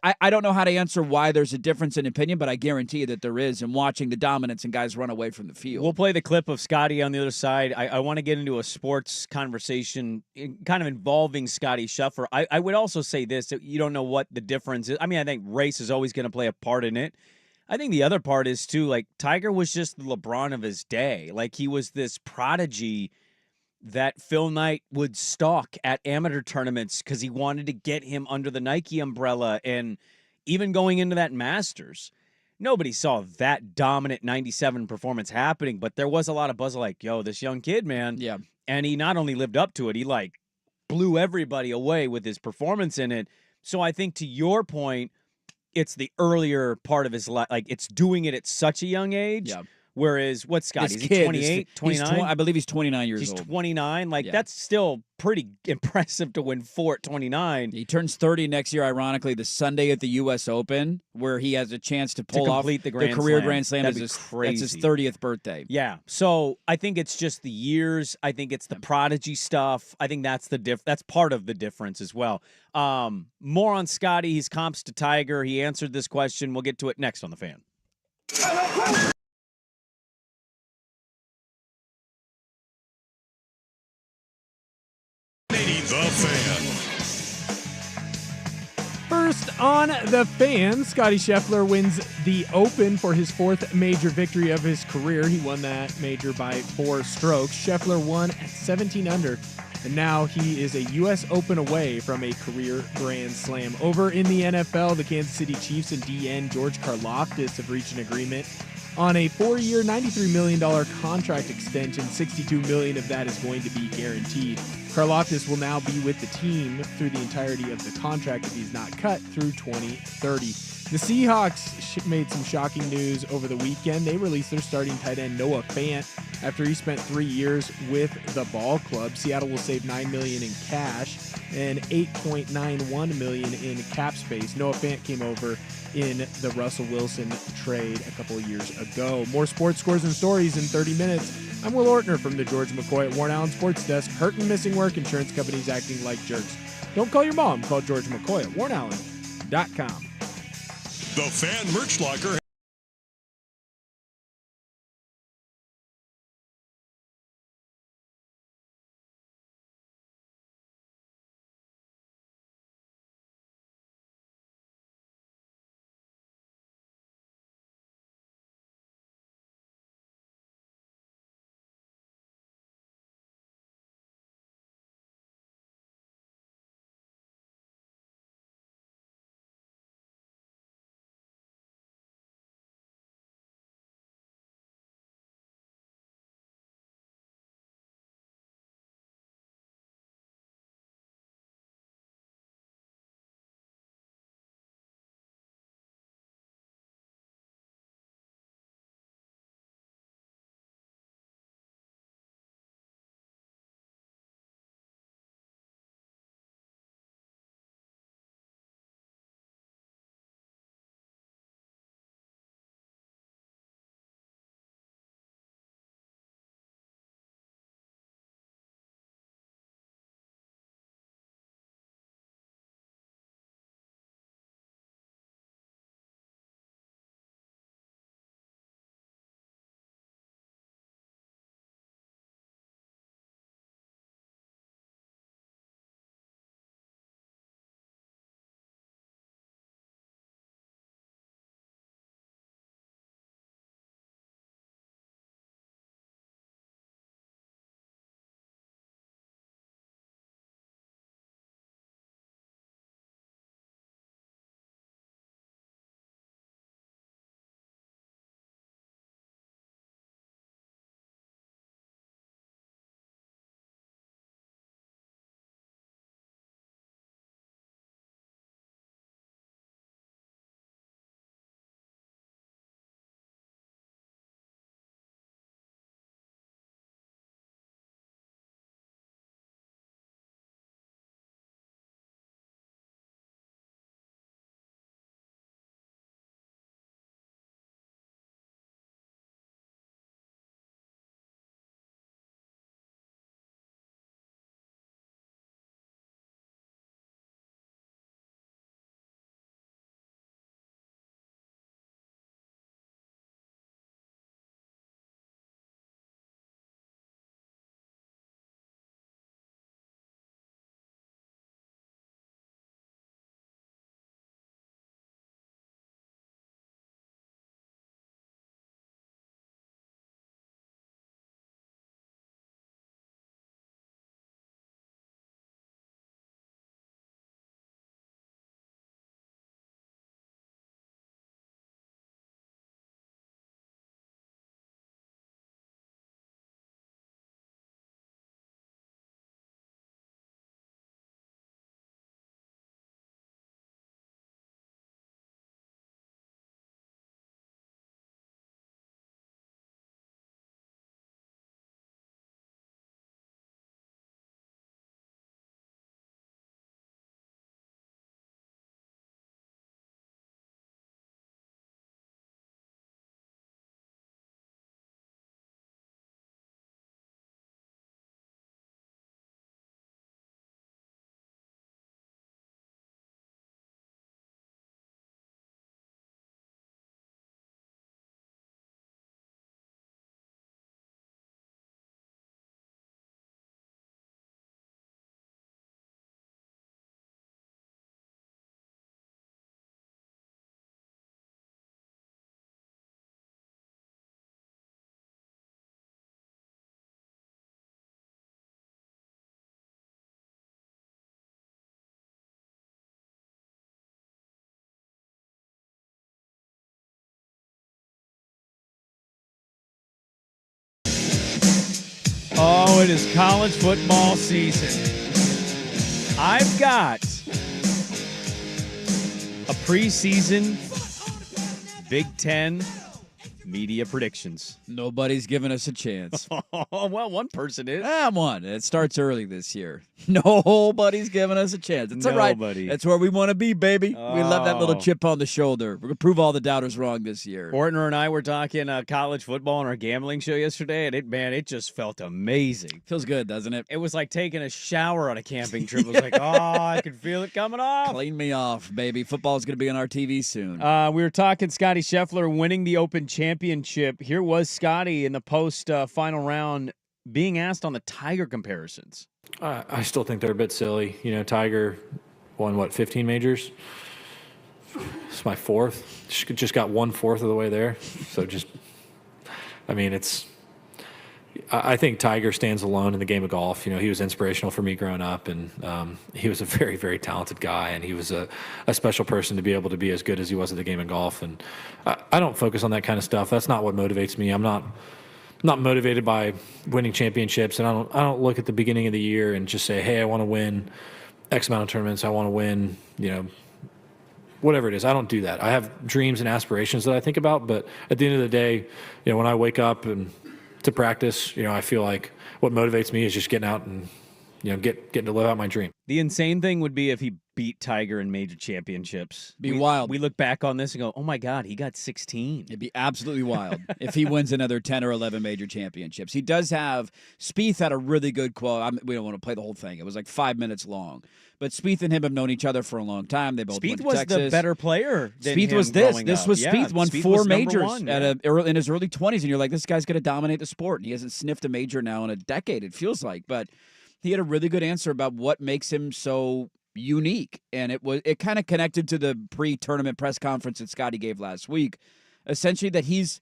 I don't know how to answer why there's a difference in opinion, but I guarantee you that there is in watching the dominance and guys run away from the field. We'll play the clip of Scotty on the other side. I want to get into a sports conversation kind of involving Scotty Scheffler. I would also say this, that you don't know what the difference is. I mean, I think race is always going to play a part in it. I think the other part is, too, Tiger was just the LeBron of his day. He was this prodigy that Phil Knight would stalk at amateur tournaments because he wanted to get him under the Nike umbrella. And even going into that Masters, nobody saw that dominant 97 performance happening, but there was a lot of buzz like, yo, this young kid, man. Yeah. And he not only lived up to it, he like blew everybody away with his performance in it. So I think to your point, it's the earlier part of his life. Like it's doing it at such a young age. Yeah. Whereas what's Scott? This Is he kid, 28, 29? I believe he's 29 years He's old. 29. Like Yeah. that's still pretty impressive to win 4 at 29. He turns 30 next year, ironically, the Sunday at the U.S. Open, where he has a chance to pull off complete the career Grand Grand Slam. That'd be That's crazy. his 30th birthday. Yeah. So I think it's just the years. I think it's the prodigy stuff. I think that's that's part of the difference as well. More on Scotty. He's comps to Tiger. He answered this question. We'll get to it next on The Fan. The Fan. First on The Fan, Scotty Scheffler wins the Open for his 4th major victory of his career. He won that major by 4 strokes. Scheffler won at 17 under, and now he is a U.S. Open away from a career Grand Slam. Over in the NFL, the Kansas City Chiefs and DN George Karlaftis have reached an agreement on a 4-year, $93 million contract extension. $62 million of that is going to be guaranteed. Karlaftis will now be with the team through the entirety of the contract if he's not cut through 2030. The Seahawks made some shocking news over the weekend. They released their starting tight end Noah Fant after he spent 3 years with the ball club. Seattle will save $9 million in cash and $8.91 million in cap space. Noah Fant came over in the Russell Wilson trade a couple of years ago. More sports scores and stories in 30 minutes. I'm Will Ortner from the George McCoy at Warren Allen Sports Desk. Hurt and missing work, insurance companies acting like jerks. Don't call your mom. Call George McCoy at warrenallen.com. The Fan Merch Locker. enjoy this college football season. I've got a preseason Big Ten media predictions. Nobody's giving us a chance. Well, one person is. One. It starts early this year. Nobody's giving us a chance. It's all right. Nobody. That's where we want to be, baby. We love that little Oh. chip on the shoulder. We're going to prove all the doubters wrong this year. Ortner and I were talking college football on our gambling show yesterday, and it just felt amazing. Feels good, doesn't it? It was like taking a shower on a camping trip. It was like, I could feel it coming off. Clean me off, baby. Football's going to be on our TV soon. We were talking Scotty Scheffler winning the Open Championship. Here was Scotty in the post-final round being asked on the Tiger comparisons. I still think they're a bit silly. You know, Tiger won, 15 majors? It's my fourth. Just got 1/4 of the way there. So I think Tiger stands alone in the game of golf. You know, he was inspirational for me growing up, and he was a very, very talented guy, and he was a special person to be able to be as good as he was at the game of golf. And I don't focus on that kind of stuff. That's not what motivates me. I'm not motivated by winning championships, and I don't look at the beginning of the year and just say, hey, I want to win X amount of tournaments. I want to win, whatever it is. I don't do that. I have dreams and aspirations that I think about, but at the end of the day, when I wake up and to practice, I feel like what motivates me is just getting out and, getting to live out my dream. The insane thing would be if he beat Tiger in major championships. Be wild. We look back on this and go, oh, my God, he got 16. It'd be absolutely wild if he wins another 10 or 11 major championships. He does have – Spieth had a really good quote. We don't want to play the whole thing. It was like 5 minutes long. But Spieth and him have known each other for a long time. They both Spieth went to was Texas. the better player than Spieth him was this. growing This up. was Yeah, Spieth. Won Spieth 4 was number majors one, in his early 20s, and you're like, this guy's going to dominate the sport. And he hasn't sniffed a major now in a decade, it feels like. But he had a really good answer about what makes him so unique, and it kind of connected to the pre-tournament press conference that Scotty gave last week. Essentially, that he's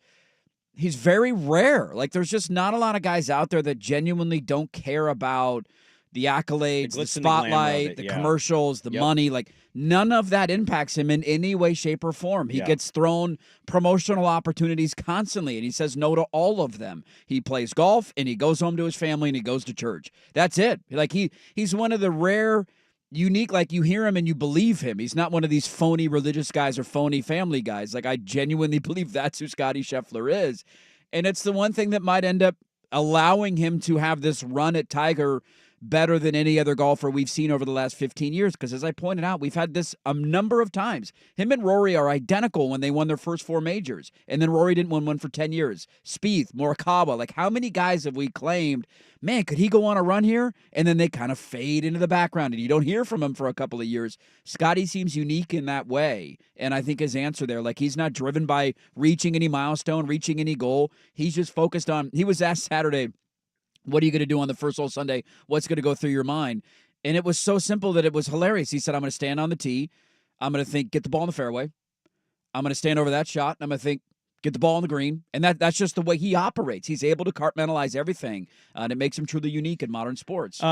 very rare. Like, there's just not a lot of guys out there that genuinely don't care about the accolades, the glitz and the glamour of spotlight, it, the yeah. commercials, the money. Like, none of that impacts him in any way, shape, or form. He gets thrown promotional opportunities constantly, and he says no to all of them. He plays golf, and he goes home to his family, and he goes to church. That's it. Like, he's one of the rare, unique, like, you hear him and you believe him. He's not one of these phony religious guys or phony family guys. Like, I genuinely believe that's who Scotty Scheffler is. And it's the one thing that might end up allowing him to have this run at Tiger better than any other golfer we've seen over the last 15 years. Because as I pointed out, we've had this a number of times. Him and Rory are identical when they won their first 4 majors. And then Rory didn't win one for 10 years. Spieth, Morikawa, like, how many guys have we claimed, man, could he go on a run here? And then they kind of fade into the background and you don't hear from him for a couple of years. Scotty seems unique in that way. And I think his answer there, like, he's not driven by reaching any milestone, reaching any goal. He's just focused on, he was asked Saturday, what are you going to do on the first hole Sunday? What's going to go through your mind? And it was so simple that it was hilarious. He said, I'm going to stand on the tee. I'm going to think, get the ball in the fairway. I'm going to stand over that shot. And I'm going to think, get the ball on the green. And that's just the way he operates. He's able to compartmentalize everything. And it makes him truly unique in modern sports. So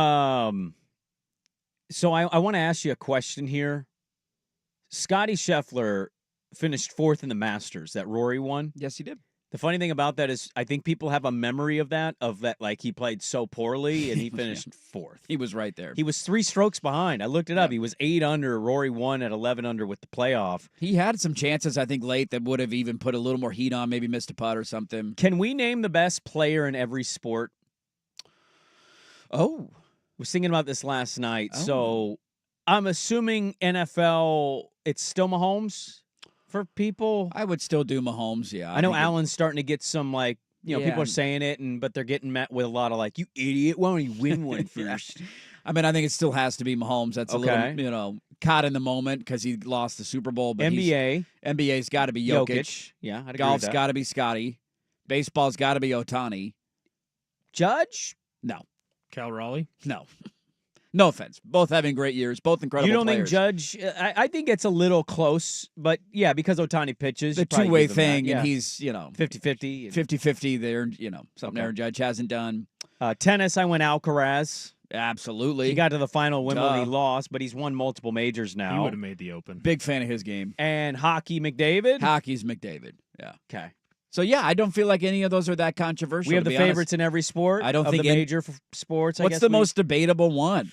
I want to ask you a question here. Scotty Scheffler finished 4th in the Masters that Rory won. Yes, he did. The funny thing about that is I think people have a memory of that, like, he played so poorly and he finished 4th. He was right there. He was 3 strokes behind. I looked it up. He was 8 under. Rory won at 11 under with the playoff. He had some chances, I think, late that would have even put a little more heat on, maybe missed a putt or something. Can we name the best player in every sport? Oh. I was thinking about this last night. Oh. So I'm assuming NFL, it's still Mahomes for people. I would still do Mahomes, yeah. I know think Allen's starting to get some, like, people are saying it, but they're getting met with a lot of, like, you idiot, why don't you win one first? I mean, I think it still has to be Mahomes. That's Okay. a little, caught in the moment because he lost the Super Bowl. But NBA's got to be Jokic. Yeah, I'd agree Golf's with that. got to be Scotty. Baseball's got to be Ohtani. Judge? No. Cal Raleigh. No. No offense. Both having great years. Both incredible You don't players. think Judge? I think it's a little close, but yeah, because Ohtani pitches. The you probably two-way give him that, thing, yeah. and he's, 50-50. 50-50 there, something Okay. Aaron Judge hasn't done. Tennis, I went Alcaraz. Absolutely. He got to the final Wimbledon, Duh. he lost, but he's won multiple majors He now. would have made the Open. Big fan of his game. And hockey, McDavid. Hockey's McDavid. Yeah. Okay. So, yeah, I don't feel like any of those are that controversial. We have to the be honest. favorites in every sport. I don't of think the major sports. I What's guess the most debatable one?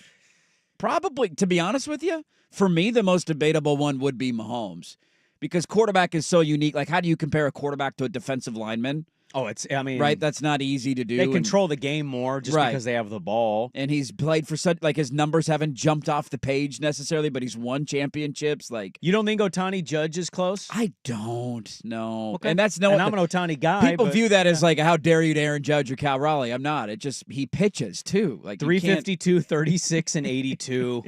Probably, to be honest with you, for me, the most debatable one would be Mahomes. Because quarterback is so unique. Like, how do you compare a quarterback to a defensive lineman? Oh, I mean, Right? That's not easy to do. They control the game more just Right. because they have the ball. And he's played for such, like, his numbers haven't jumped off the page necessarily, but he's won championships. Like, You don't think Otani Judge is close? I don't know. Okay. And that's And I'm an Otani guy. people but, view that as like, how dare you to Aaron Judge or Cal Raleigh? I'm not. It just, he pitches too. Like, you can't- 352, 36, and 82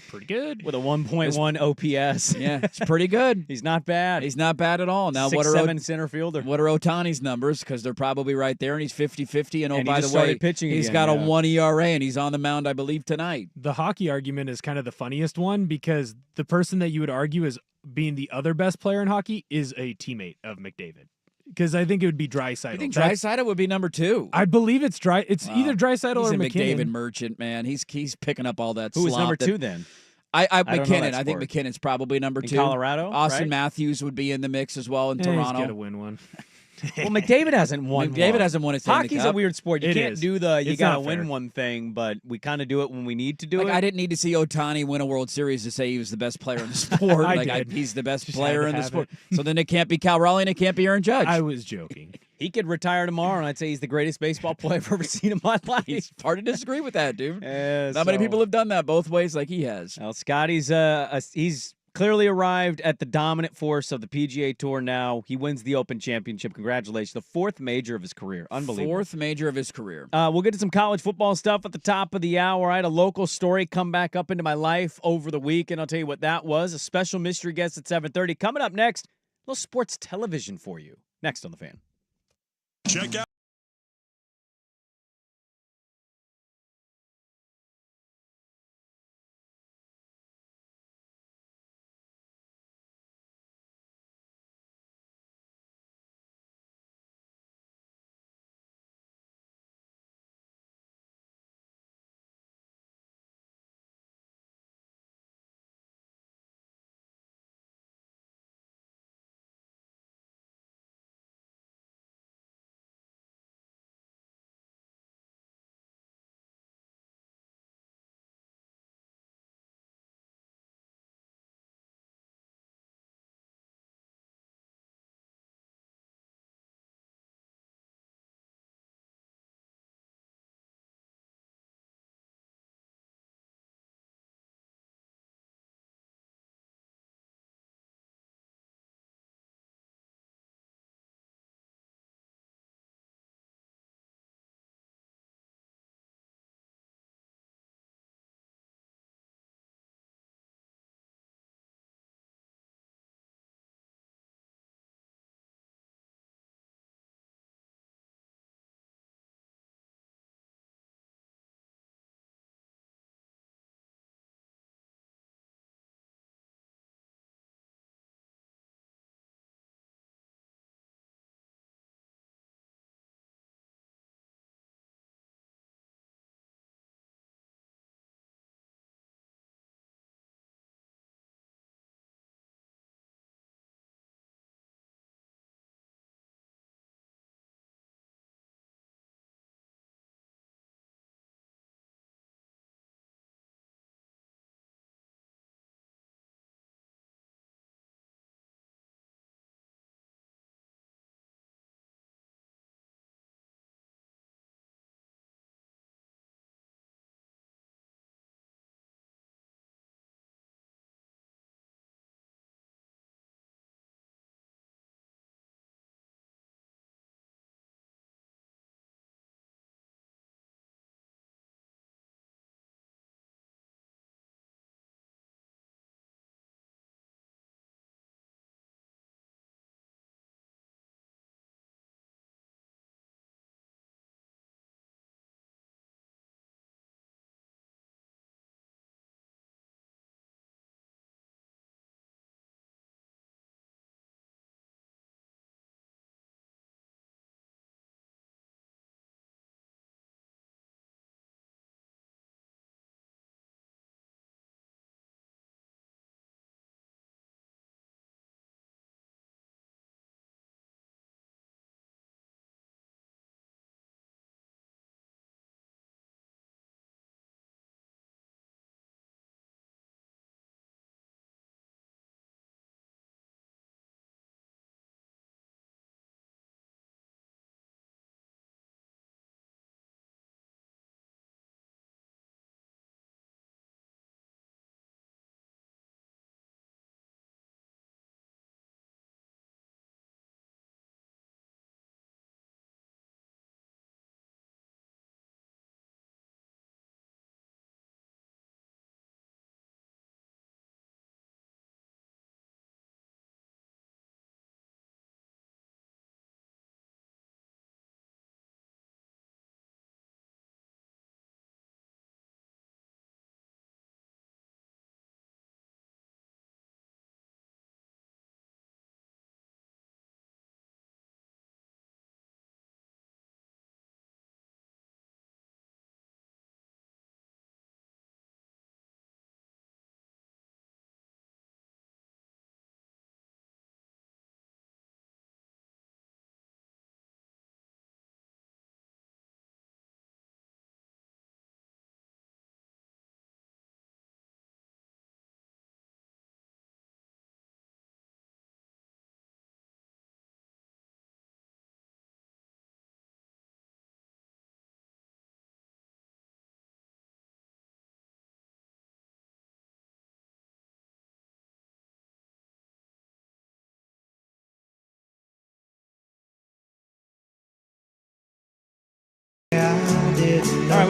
Pretty good. with a 1.1 OPS. Yeah, it's pretty good. He's not bad. He's not bad at all. Now, 6'7" center fielder. What are Otani's numbers? Because they're probably right there, and he's 50-50. And, And he by just the way, started pitching he's again, got a yeah. 1 ERA, and he's on the mound, I believe, tonight. The hockey argument is kind of the funniest one because the person that you would argue is being the other best player in hockey is a teammate of McDavid. Because I think it would be Draisaitl. You think Draisaitl would be number 2? I believe it's It's Wow. either Draisaitl He's or a McKinnon. McDavid merchant, man. He's picking up all that Who was slop number that- 2 then? I don't know McKinnon. that I think sport. McKinnon's probably number In 2. Colorado, Austin right? Matthews would be in the mix as well in He's got to Toronto. win one. Well, McDavid hasn't won McDavid one. hasn't won a Stanley Hockey's Cup. a weird sport. You It can't is. do the you It's got to not win fair. one thing, but we kind of do it when we need to do Like, it. I didn't need to see Otani win a World Series to say he was the best player in the sport. I Like, did. he's the best Just player had to in the have sport. it. So then it can't be Cal Raleigh and it can't be Aaron Judge. I was joking. He could retire tomorrow, and I'd say he's the greatest baseball player I've ever seen in my life. It's hard to disagree with that, dude. Yeah, Not many so- people have done that both ways like he has. Well, Scotty's he's clearly arrived at the dominant force of the PGA Tour now. He wins the Open Championship. Congratulations. The 4th major of his career. Unbelievable. 4th major of his career. We'll get to some college football stuff at the top of the hour. I had a local story come back up into my life over the week, and I'll tell you what that was. A special mystery guest at 7:30. Coming up next, a little sports television for you. Next on The Fan. Check out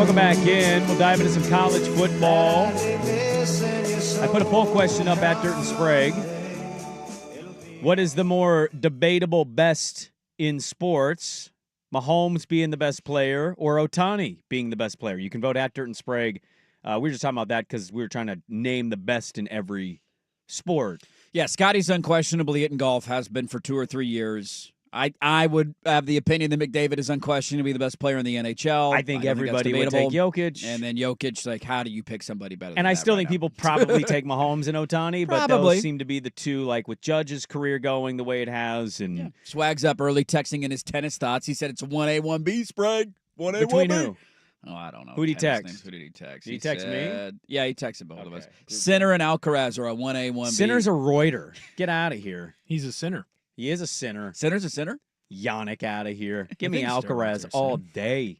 welcome back in. We'll dive into some college football. I put a poll question up at Dirt and Sprague. What is the more debatable best in sports? Mahomes being the best player or Ohtani being the best player? You can vote at Dirt and Sprague. We were just talking about that because we were trying to name the best in every sport. Yeah, Scotty's unquestionably it in golf, has been for 2 or 3 years. I would have the opinion that McDavid is unquestionably the best player in the NHL. I think everybody would take Jokic. And then Jokic, like, how do you pick somebody better than And I that still right think now? people probably take Mahomes and Ohtani, but Probably. those seem to be the two, like with Judge's career going the way it has. And Swag's up early texting in his tennis thoughts. He said it's a 1A, 1B, Sprague. 1A, between 1B. who? Oh, I don't know. Who'd he tennis text? names. Who did he text? Did he text me? said, Yeah, he texted both of us. Okay. Sinner and Alcaraz are a 1A, 1B. Sinner's a Reuter. Get out of here. He's a sinner. He is a sinner. Sinner's a sinner? Yannick out of here. Give me think steroids Alcaraz are all sin. day,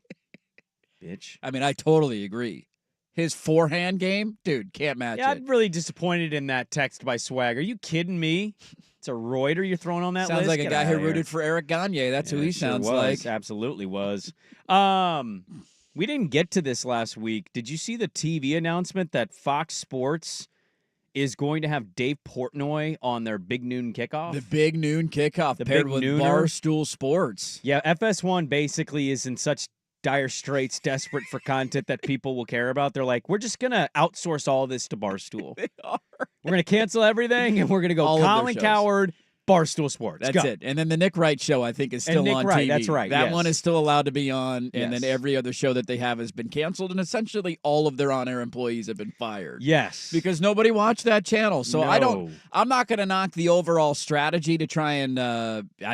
bitch. I mean, I totally agree. His forehand game, dude, can't match Yeah, it. I'm really disappointed in that text by Swag. Are you kidding me? It's a Reuter you're throwing on that Sounds list? like a Get guy who outta here. rooted for Eric Gagne. That's Yeah, who he it sure sounds was. like. Absolutely was. We didn't get to this last week. Did you see the TV announcement that Fox Sports is going to have Dave Portnoy on their Big Noon Kickoff? The big noon kickoff The paired big with nooner? Barstool Sports. Yeah, FS1 basically is in such dire straits, desperate for content that people will care about. They're like, we're just going to outsource all this to Barstool. They are. We're going to cancel everything, and we're going to go All of their Colin shows. Coward, Barstool Sports. That's Go. it. And then the Nick Wright show, I think, is still Nick on Wright, TV. that's right, That yes. one is still allowed to be on, and Yes. then every other show that they have has been canceled, and essentially all of their on-air employees have been fired. Yes. Because nobody watched that channel. So No. I'm not going to knock the overall strategy to try and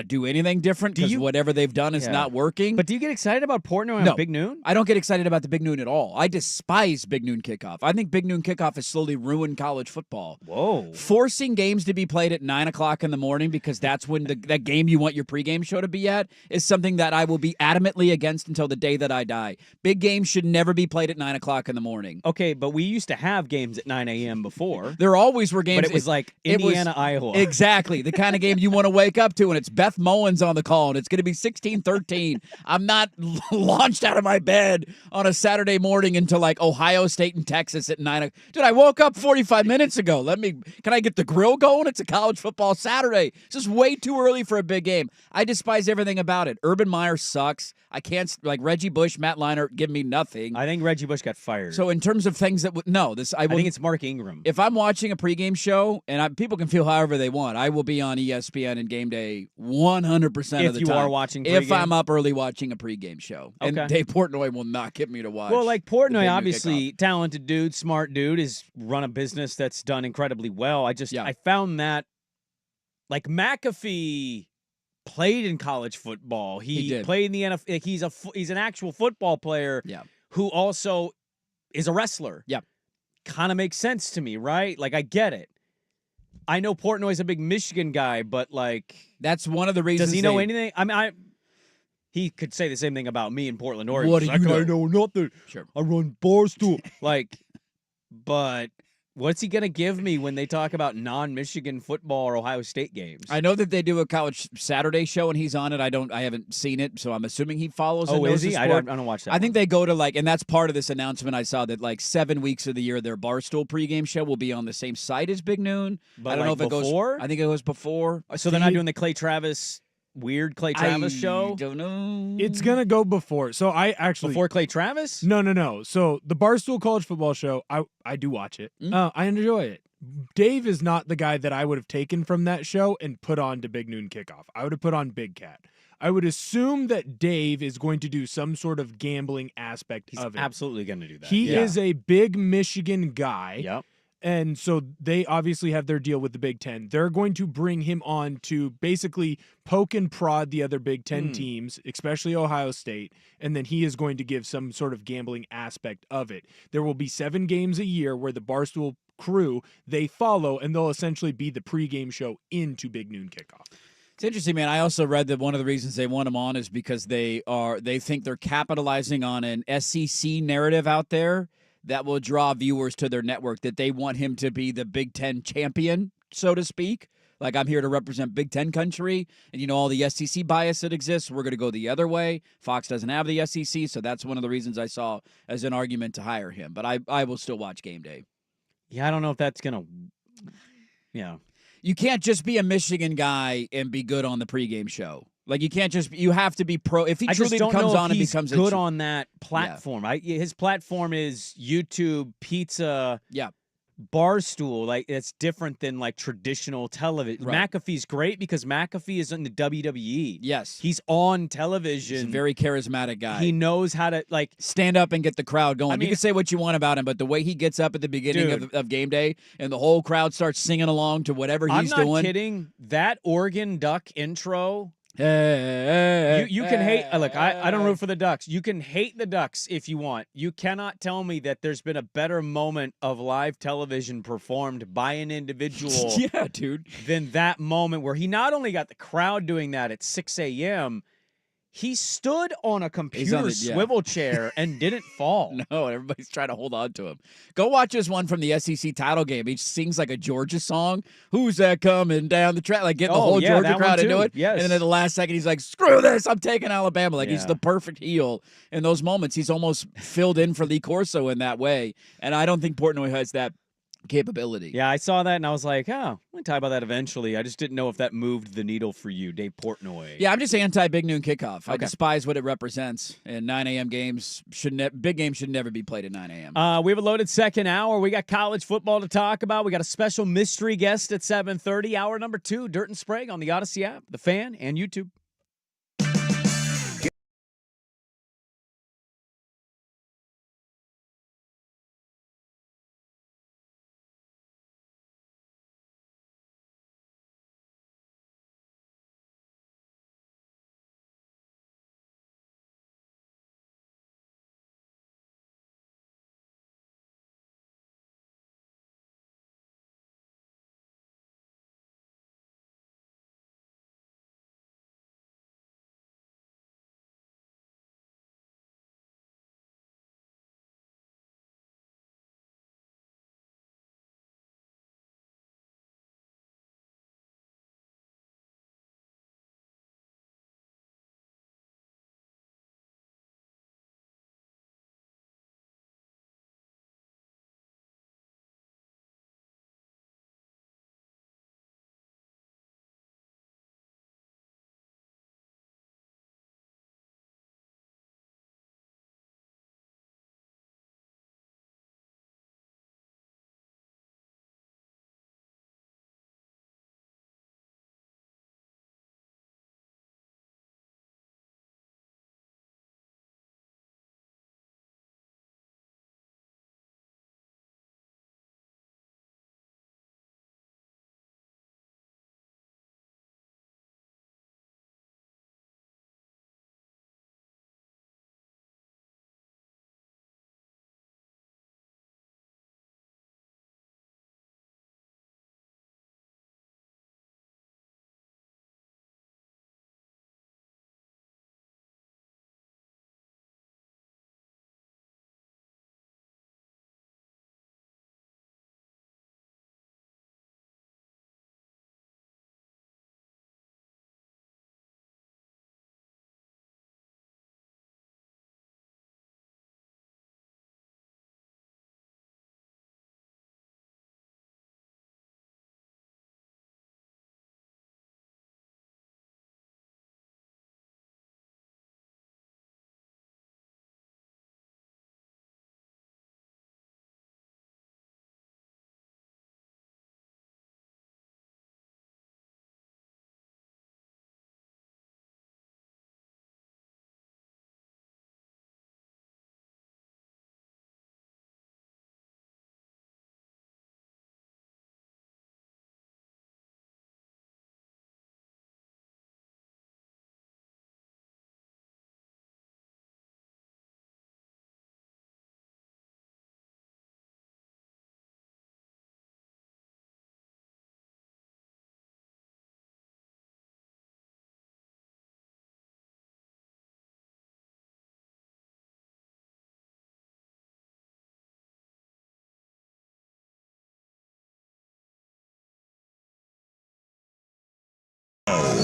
do anything different Do because you- whatever they've done is Yeah. not working. But do you get excited about Portnoy on No. Big Noon? I don't get excited about the Big Noon at all. I despise Big Noon Kickoff. I think Big Noon Kickoff has slowly ruined college football. Whoa. Forcing games to be played at 9 o'clock in the morning because that's when that game you want your pregame show to be at is something that I will be adamantly against until the day that I die. Big games should never be played at 9 o'clock in the morning. Okay, but we used to have games at 9 a.m. before. There always were games. But it was like it was- Indiana, Iowa. Exactly. The kind of game you want to wake up to, and it's Beth Mowins on the call, and it's going to be 16-13. I'm not launched out of my bed on a Saturday morning into like Ohio State and Texas at 9 o'clock. Dude, I woke up 45 minutes ago. Can I get the grill going? It's a college football Saturday. It's just way too early for a big game. I despise everything about it. Urban Meyer sucks. I can't, like Reggie Bush, Matt Leinart give me nothing. I think Reggie Bush got fired. So in terms of things that I think it's Mark Ingram. if I'm watching a pregame show, and people can feel however they want, I will be on ESPN and game day 100% If of the you time. are watching If pregame? I'm up early watching a pregame show. And Okay. Dave Portnoy will not get me to watch. Well, like the Big Portnoy, Noon obviously talented dude, smart dude, has run a business that's done incredibly well. I found that like McAfee played in college football. He did. played in the NFL. Like, he's an actual football player Yeah. who also is a wrestler. Yeah. Kind of makes sense to me, right? Like I get it. I know Portnoy's a big Michigan guy, but like, That's one of the reasons. does he know anything? I mean, he could say the same thing about me in Portland, Oregon. What do He's you like, know? I know nothing. Sure. I run Barstool. Like, but what's he gonna give me when they talk about non-Michigan football or Ohio State games? I know that they do a college Saturday show and he's on it. I haven't seen it, so I'm assuming he follows. and oh, knows is the he? I sport. don't watch that. I think they go to and that's part of this announcement I saw that 7 weeks of the year their Barstool pregame show will be on the same site as Big Noon. But I don't know if it before? goes. I think it goes before. So they're not doing the Clay Travis weird Clay Travis show I don't know. It's gonna go before. So I actually before Clay Travis. No. So the Barstool College Football Show, I do watch it. I enjoy it. Dave is not the guy that I would have taken from that show and put on to Big Noon Kickoff. I would have put on Big Cat. I would assume that Dave is going to do some sort of gambling aspect He's of it. absolutely going to do that. He Yeah. is a big Michigan guy. Yep. And so they obviously have their deal with the Big Ten. They're going to bring him on to basically poke and prod the other Big Ten teams, especially Ohio State, and then he is going to give some sort of gambling aspect of it. There will be 7 games a year where the Barstool crew, they follow, and they'll essentially be the pregame show into Big Noon Kickoff. It's interesting, man. I also read that one of the reasons they want him on is because they think they're capitalizing on an SEC narrative out there that will draw viewers to their network, that they want him to be the Big Ten champion, so to speak. Like, I'm here to represent Big Ten country, and all the SEC bias that exists. We're going to go the other way. Fox doesn't have the SEC, so that's one of the reasons I saw as an argument to hire him. But I will still watch game day. Yeah, I don't know if that's gonna. Yeah, You can't just be a Michigan guy and be good on the pregame show. Like, you can't just. You have to be pro. If he I truly just don't comes know on if and he's becomes good on that platform. His platform is YouTube, pizza, Yeah. Barstool. Like, it's different than like traditional television. Right. McAfee's great because McAfee is in the WWE. Yes. He's on television. He's a very charismatic guy. He knows how to like stand up and get the crowd going. I You mean, can say what you want about him, but the way he gets up at the beginning of game day and the whole crowd starts singing along to whatever he's I'm not doing. kidding. That Oregon Duck intro. You can hate. Look, I don't root for the Ducks. You can hate the Ducks if you want. You cannot tell me that there's been a better moment of live television performed by an individual Yeah, dude. than that moment where he not only got the crowd doing that at 6 a.m., he stood on a computer swivel chair and didn't fall. No, everybody's trying to hold on to him. Go watch this one from the SEC title game. He sings like a Georgia song. Who's that coming down the track? Like, getting the whole Georgia crowd into it. Yes. And then at the last second, he's like, screw this, I'm taking Alabama. Like, he's the perfect heel. In those moments, he's almost filled in for Lee Corso in that way. And I don't think Portnoy has that capability. Yeah, I saw that and I was like, oh, we'll talk about that eventually. I just didn't know if that moved the needle for you, Dave Portnoy. Yeah, I'm just anti-big noon kickoff. I Okay. despise what it represents. And 9 a.m. games big games should never be played at 9 a.m. We have a loaded second hour. We got college football to talk about. We got a special mystery guest at 7:30. Hour number 2, Dirt and Sprague on the Odyssey app, the Fan, and YouTube.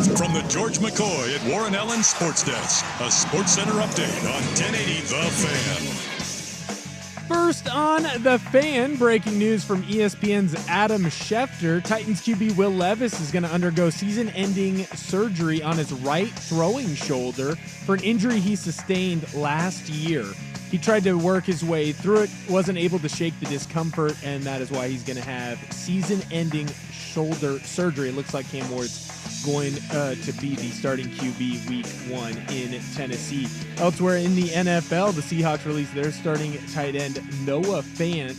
From the George McCoy at Warren Allen Sports Desk, a Sports Center update on 1080 The Fan. First on The Fan, breaking news from ESPN's Adam Schefter. Titans QB Will Levis is going to undergo season-ending surgery on his right throwing shoulder for an injury he sustained last year. He tried to work his way through it, wasn't able to shake the discomfort, and that is why he's going to have season-ending shoulder surgery. It looks like Cam Ward's going to be the starting QB week 1 in Tennessee. Elsewhere in the NFL, the Seahawks released their starting tight end Noah Fant.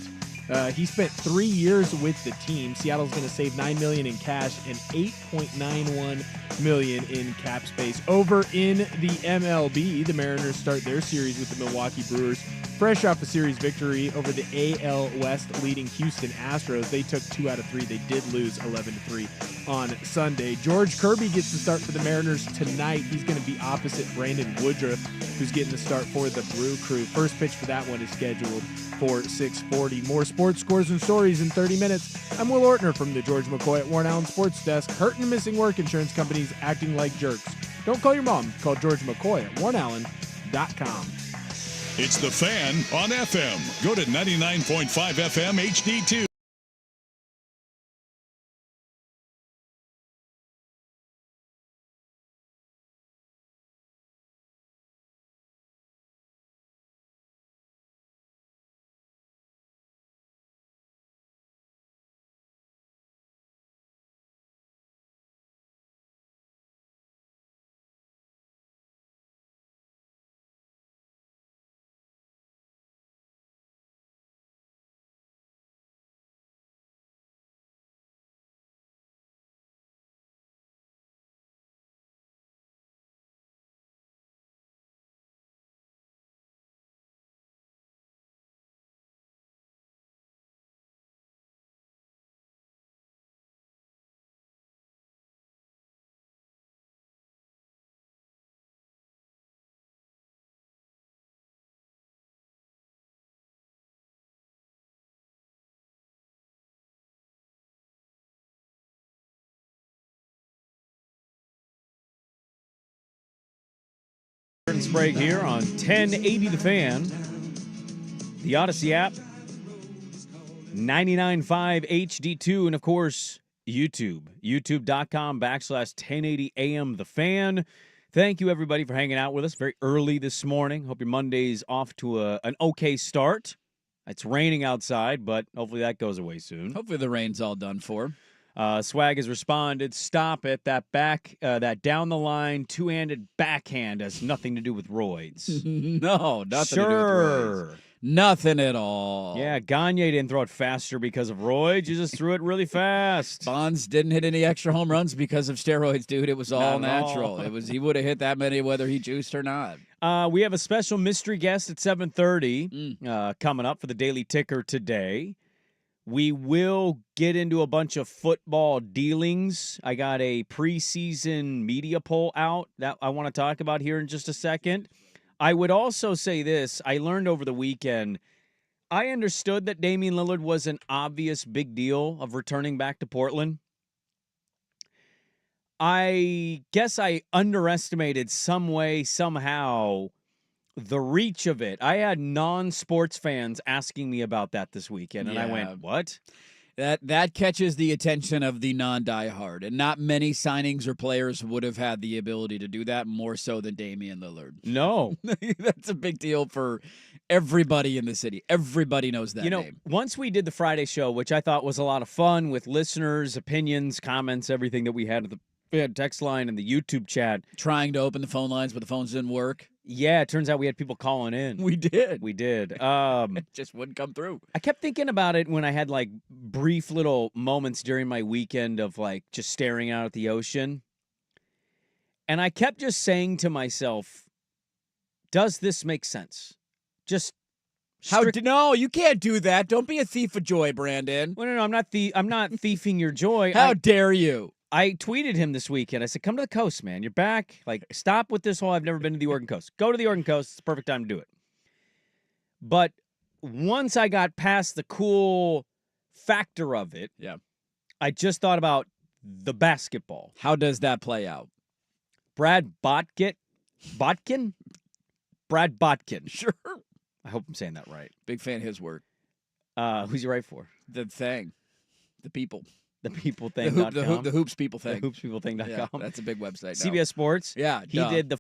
He spent 3 years with the team. Seattle's going to save $9 million in cash and $8.91 million in cap space. Over in the MLB, the Mariners start their series with the Milwaukee Brewers. Fresh off a series victory over the AL West leading Houston Astros. They took 2 out of 3. They did lose 11-3 on Sunday. George Kirby gets the start for the Mariners tonight. He's going to be opposite Brandon Woodruff, who's getting the start for the Brew Crew. First pitch for that one is scheduled for 6:40. More sports scores and stories in 30 minutes. I'm Will Ortner from the George McCoy at Warren Allen Sports Desk. Hurt and missing work insurance companies acting like jerks. Don't call your mom. Call George McCoy at warrenallen.com. It's The Fan on FM. Go to 99.5 FM HD2. Sprague here on 1080 The Fan, the Odyssey app, 99.5 HD2, and of course, YouTube, youtube.com/1080 AM The Fan. Thank you, everybody, for hanging out with us very early this morning. Hope your Monday's off to an okay start. It's raining outside, but hopefully that goes away soon. Hopefully the rain's all done for. Swag has responded, stop it, that down the line two-handed backhand has nothing to do with roids. No, nothing to do with roids. Nothing at all. Yeah, Gagne didn't throw it faster because of roids. You just threw it really fast. Bonds didn't hit any extra home runs because of steroids, dude. It was all natural. He would have hit that many whether he juiced or not. We have a special mystery guest at 7:30 coming up for the Daily Ticker today. We will get into a bunch of football dealings. I got a preseason media poll out that I want to talk about here in just a second. I would also say this. I learned over the weekend, I understood that Damian Lillard was an obvious big deal of returning back to Portland. I guess I underestimated somehow the reach of it. I had non-sports fans asking me about that this weekend, and I went, what? That catches the attention of the non-diehard, and not many signings or players would have had the ability to do that more so than Damian Lillard. No. That's a big deal for everybody in the city. Everybody knows that name. Once we did the Friday show, which I thought was a lot of fun with listeners, opinions, comments, everything that we had text line and the YouTube chat. Trying to open the phone lines, but the phones didn't work. Yeah, it turns out we had people calling in. We did. It just wouldn't come through. I kept thinking about it when I had like brief little moments during my weekend of like just staring out at the ocean. And I kept just saying to myself, does this make sense? Just no, you can't do that. Don't be a thief of joy, Brandon. Well, no, I'm not thieving your joy. How dare you? I tweeted him this weekend. I said, come to the coast, man. You're back. Like, stop with this whole I've never been to the Oregon coast. Go to the Oregon coast. It's the perfect time to do it. But once I got past the cool factor of it, I just thought about the basketball. How does that play out? Brad Botkin? Brad Botkin. Sure. I hope I'm saying that right. Big fan of his work. Who's he write for? The thing. The people. The people thing. The hoops people thing. The hoopspeoplething.com. Yeah, that's a big website now. CBS Sports. Yeah, He did the